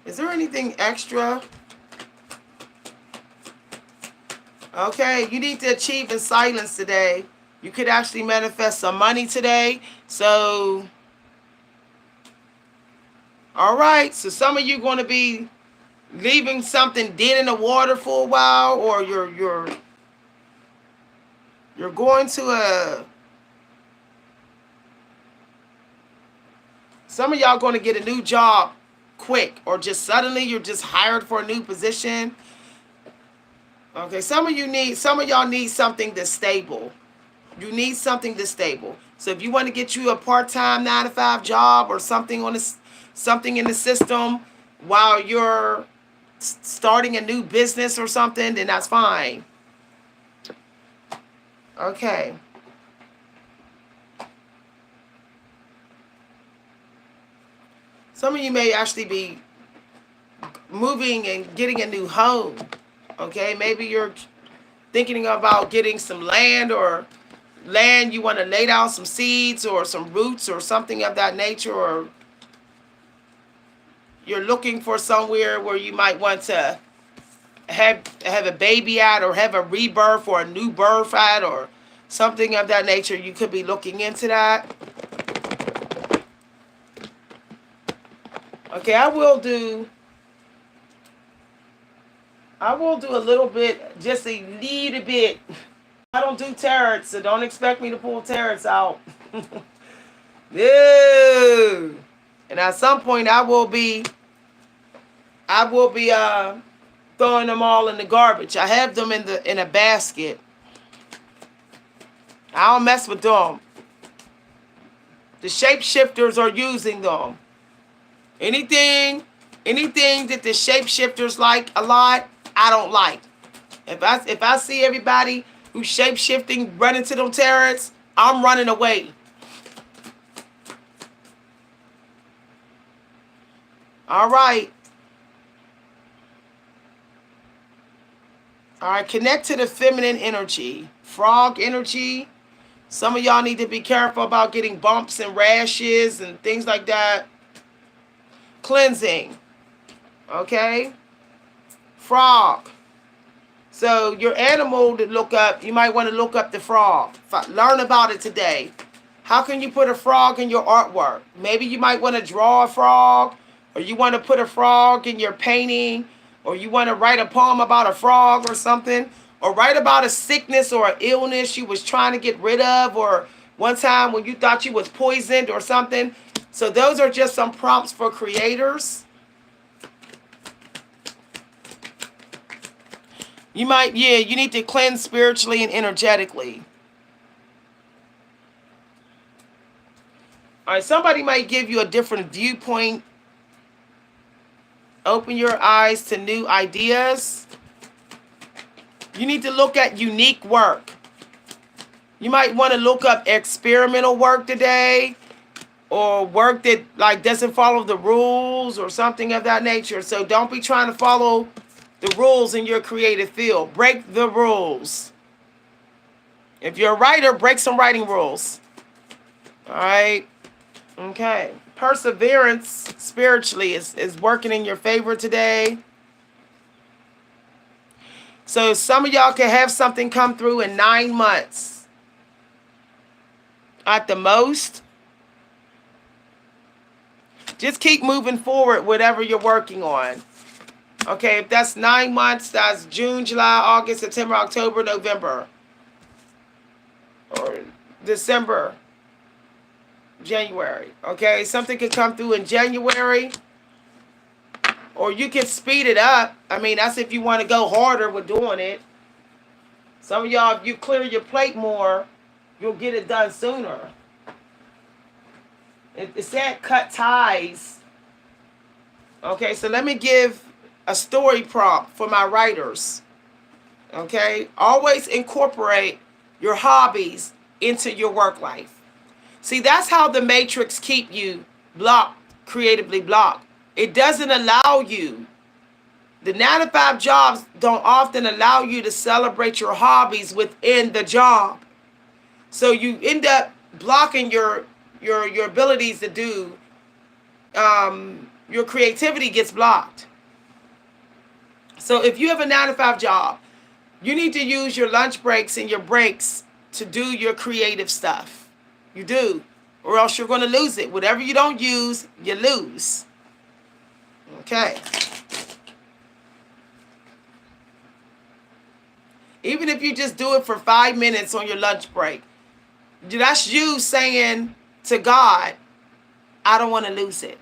Is there anything extra? Okay, you need to achieve in silence today. You could actually manifest some money today. So, all right. So some of you going to be leaving something dead in the water for a while, or you're going to some of y'all going to get a new job quick, or just suddenly you're just hired for a new position. Okay, some of y'all need something that's stable. You need something that's stable. So if you want to get you a part-time 9 to 5 job or something on this, something in the system while you're starting a new business or something, then that's fine. Okay. Some of you may actually be moving and getting a new home. Okay, maybe you're thinking about getting some land, or land you want to lay down some seeds or some roots or something of that nature, or you're looking for somewhere where you might want to have a baby at, or have a rebirth or a new birth at, or something of that nature. You could be looking into that. Okay, I will do a little bit, just a little bit. I don't do tarots, so don't expect me to pull tarots out. No. And at some point I will be throwing them all in the garbage. I have them in a basket. I don't mess with them. The shapeshifters are using them. Anything that the shapeshifters like a lot, I don't like. If I see everybody who's shapeshifting running to them tarots, I'm running away. All right. All right, connect to the feminine energy. Frog energy. Some of y'all need to be careful about getting bumps and rashes and things like that. Cleansing. Okay? Frog. So your animal to look up, you might want to look up the frog. Learn about it today. How can you put a frog in your artwork? Maybe you might want to draw a frog, or you want to put a frog in your painting, or you want to write a poem about a frog or something, or write about a sickness or an illness you was trying to get rid of, or one time when you thought you was poisoned or something. So those are just some prompts for creators. You need to cleanse spiritually and energetically. All right, somebody might give you a different viewpoint. Open your eyes to new ideas. You need to look at unique work. You might want to look up experimental work today, or work that like doesn't follow the rules or something of that nature. So don't be trying to follow the rules in your creative field. Break the rules. If you're a writer, break some writing rules. All right. Okay. Perseverance spiritually is working in your favor today. So some of y'all can have something come through in 9 months. At the most. Just keep moving forward, whatever you're working on. Okay, if that's 9 months, that's June, July, August, September, October, November. Or December, January. Okay, something could come through in January. Or you can speed it up. I mean, that's if you want to go harder with doing it. Some of y'all, if you clear your plate more, you'll get it done sooner. It said cut ties. Okay, so let me give a story prompt for my writers. Okay, always incorporate your hobbies into your work life. See, that's how the matrix keep you blocked, creatively blocked. It doesn't allow you. The 9 to 5 jobs don't often allow you to celebrate your hobbies within the job. So you end up blocking your abilities to do, your creativity gets blocked. So if you have a 9 to 5 job, you need to use your lunch breaks and your breaks to do your creative stuff. You do, or else you're going to lose it. Whatever you don't use, you lose. Okay. Even if you just do it for 5 minutes on your lunch break, that's you saying to God, I don't want to lose it.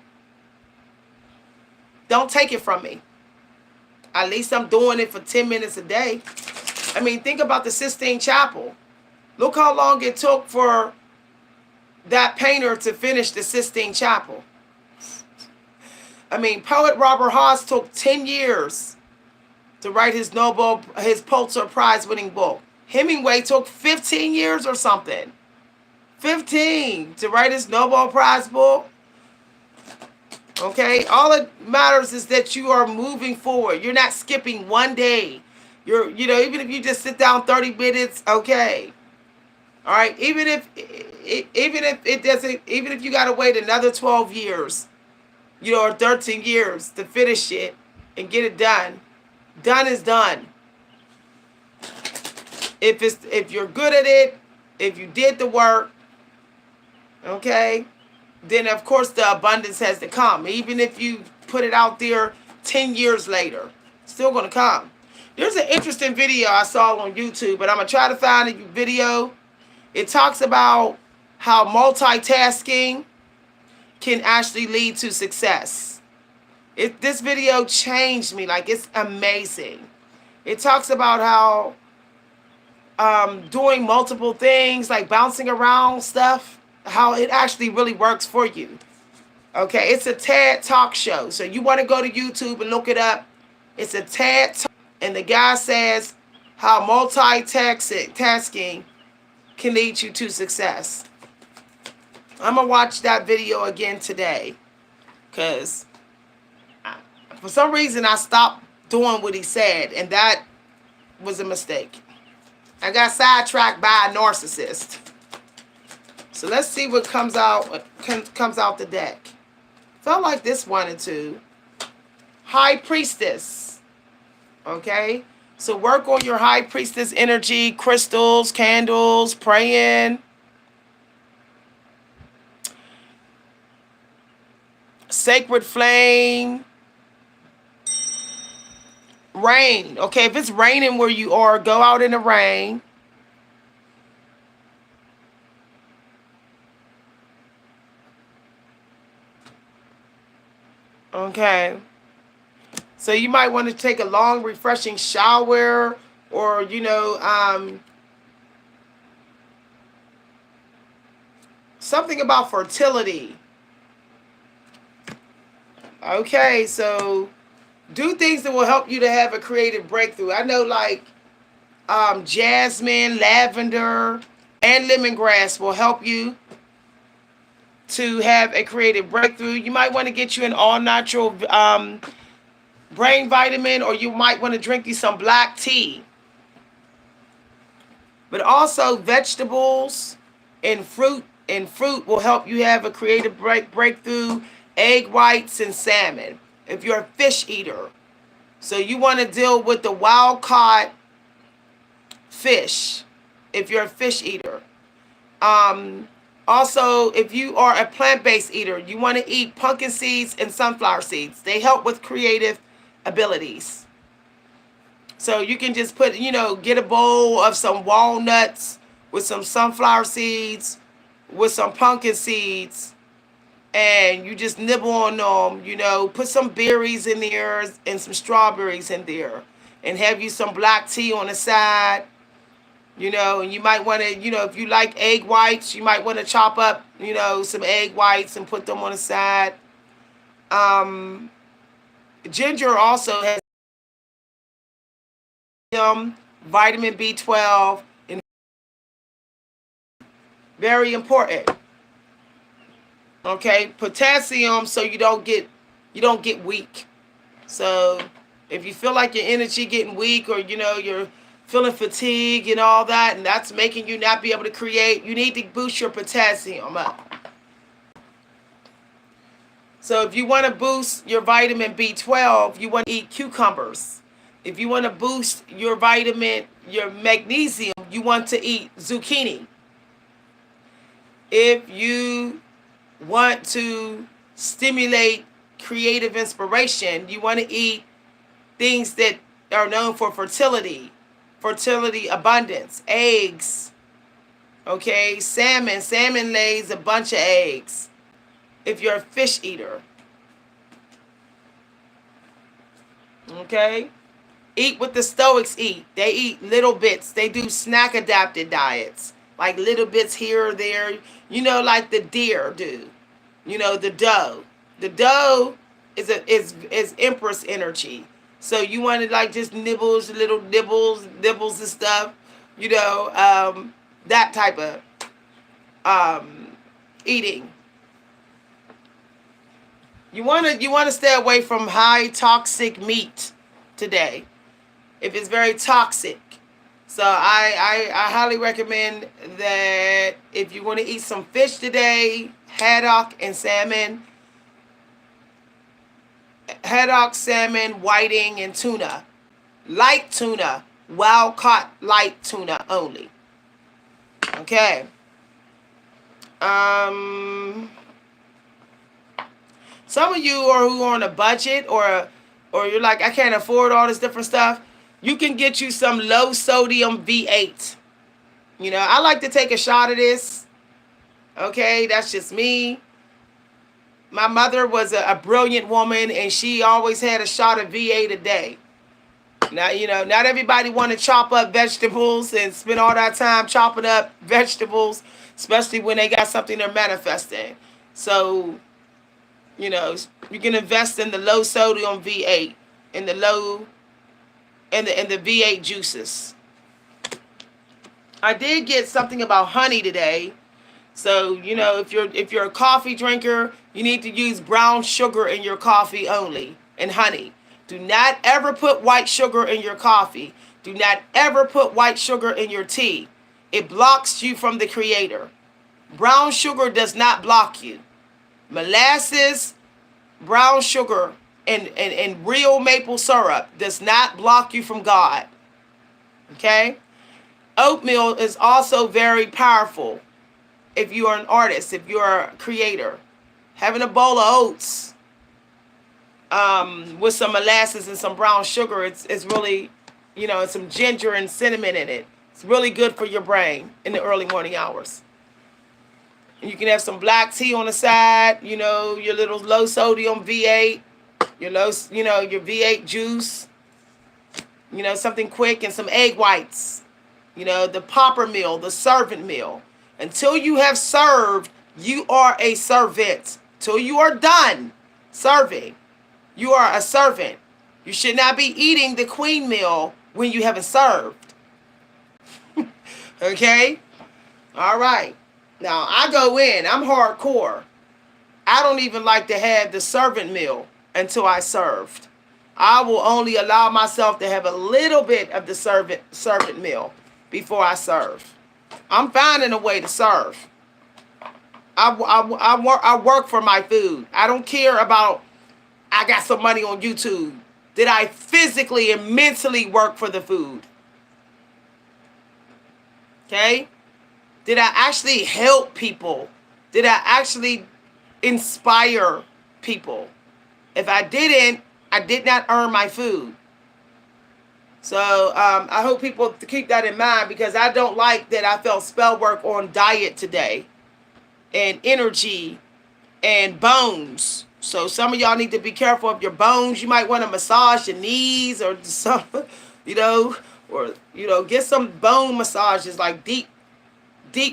Don't take it from me. At least I'm doing it for 10 minsistine a day. I mean, think about the Sistine Chapel. Look how long it took for that painter to finish the Sistine Chapel. I mean, poet Robert Haas took 10 years to write his Pulitzer Prize winning book. Hemingway took 15 years or something. 15 to write his Nobel Prize book. Okay, all it matters is that you are moving forward. You're not skipping one day. Even if you just sit down 30 minutes, okay. All right, even if it doesn't, even if you got to wait another 12 years, or 13 years to finish it and get it done, done is done. If you're good at it, if you did the work, okay, then of course the abundance has to come. Even if you put it out there 10 years later, still going to come. There's an interesting video I saw on YouTube, but I'm going to try to find a video. It talks about how multitasking can actually lead to success. This video changed me. Like, it's amazing. It talks about how doing multiple things, like bouncing around stuff, how it actually really works for you. Okay, it's a TED Talk show. So you want to go to YouTube and look it up. It's a TED Talk. And the guy says how multitasking can lead you to success. I'm going to watch that video again today. Because for some reason I stopped doing what he said. And that was a mistake. I got sidetracked by a narcissist. So let's see what comes out the deck. Felt like this one or two. High Priestess. Okay? So work on your High Priestess energy, crystals, candles, praying. Sacred flame. Rain. Okay, if it's raining where you are, go out in the rain. Okay. So you might want to take a long, refreshing shower, or, something about fertility. Okay, so do things that will help you to have a creative breakthrough. I know, like, jasmine, lavender, and lemongrass will help you to have a creative breakthrough. You might want to get you an all-natural brain vitamin, or you might want to drink you some black tea. But also vegetables and fruit will help you have a creative breakthrough. Egg whites and salmon if you're a fish eater. So you want to deal with the wild caught fish if you're a fish eater. Also, if you are a plant-based eater, you want to eat pumpkin seeds and sunflower seeds. They help with creative abilities. So you can just get a bowl of some walnuts with some sunflower seeds, with some pumpkin seeds, and you just nibble on them, put some berries in there and some strawberries in there, and have you some black tea on the side. And you might want to, if you like egg whites, you might want to chop up, some egg whites and put them on the side. Ginger also has vitamin B12, and very important. Okay, potassium, so you don't get weak. So if you feel like your energy getting weak, or you're feeling fatigue and all that, and that's making you not be able to create, you need to boost your potassium up. So if you want to boost your vitamin B12, you want to eat cucumbers. If you want to boost your magnesium, you want to eat zucchini. If you want to stimulate creative inspiration, you want to eat things that are known for fertility, abundance, eggs. Okay, salmon lays a bunch of eggs if you're a fish eater. Okay, eat what the Stoics eat. They eat little bits. They do snack adapted diets. like little bits here or there, like the deer do. The doe. The doe is empress energy. So you want to like just nibbles, little nibbles and stuff, that type of eating. You want to stay away from high toxic meat today if it's very toxic. So I highly recommend that if you want to eat some fish today, haddock, salmon, whiting, and tuna. Light tuna, wild caught light tuna only. Okay. Some of you are who are on a budget, or you're like, I can't afford all this different stuff. You can get you some low sodium V8. I like to take a shot of this. Okay, that's just me. My mother was a brilliant woman, and she always had a shot of V8 a day. Now, not everybody want to chop up vegetables and spend all that time chopping up vegetables, especially when they got something they're manifesting. So, you can invest in the low sodium V8 and the V8 juices. I did get something about honey today. So, if you're a coffee drinker, you need to use brown sugar in your coffee only, and honey. Do not ever put white sugar in your coffee. Do not ever put white sugar in your tea. It blocks you from the creator. Brown sugar does not block you. Molasses, brown sugar, and real maple syrup does not block you from God. Okay? Oatmeal is also very powerful if you are an artist, if you're a creator. Having a bowl of oats with some molasses and some brown sugar, it's really, and some ginger and cinnamon in it. It's really good for your brain in the early morning hours. And you can have some black tea on the side, your little low sodium V8, your V8 juice, something quick, and some egg whites, the pauper meal, the servant meal. Until you have served, you are a servant. Till you are done serving, you are a servant. You should not be eating the queen meal when you haven't served. Okay? All right. Now, I go in. I'm hardcore. I don't even like to have the servant meal until I served. I will only allow myself to have a little bit of the servant meal before I serve. I'm finding a way to serve. I work for my food. I don't care about, I got some money on YouTube. Did I physically and mentally work for the food? Okay? Did I actually help people? Did I actually inspire people? If I didn't, I did not earn my food. So I hope people keep that in mind, because I don't like that I felt spell work on diet today and energy and bones. So some of y'all need to be careful of your bones. You might want to massage your knees or something, or get some bone massages, like deep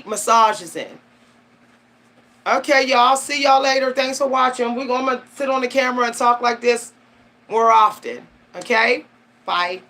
massages in. Okay, y'all. See y'all later. Thanks for watching. I'm going to sit on the camera and talk like this more often. Okay? Bye.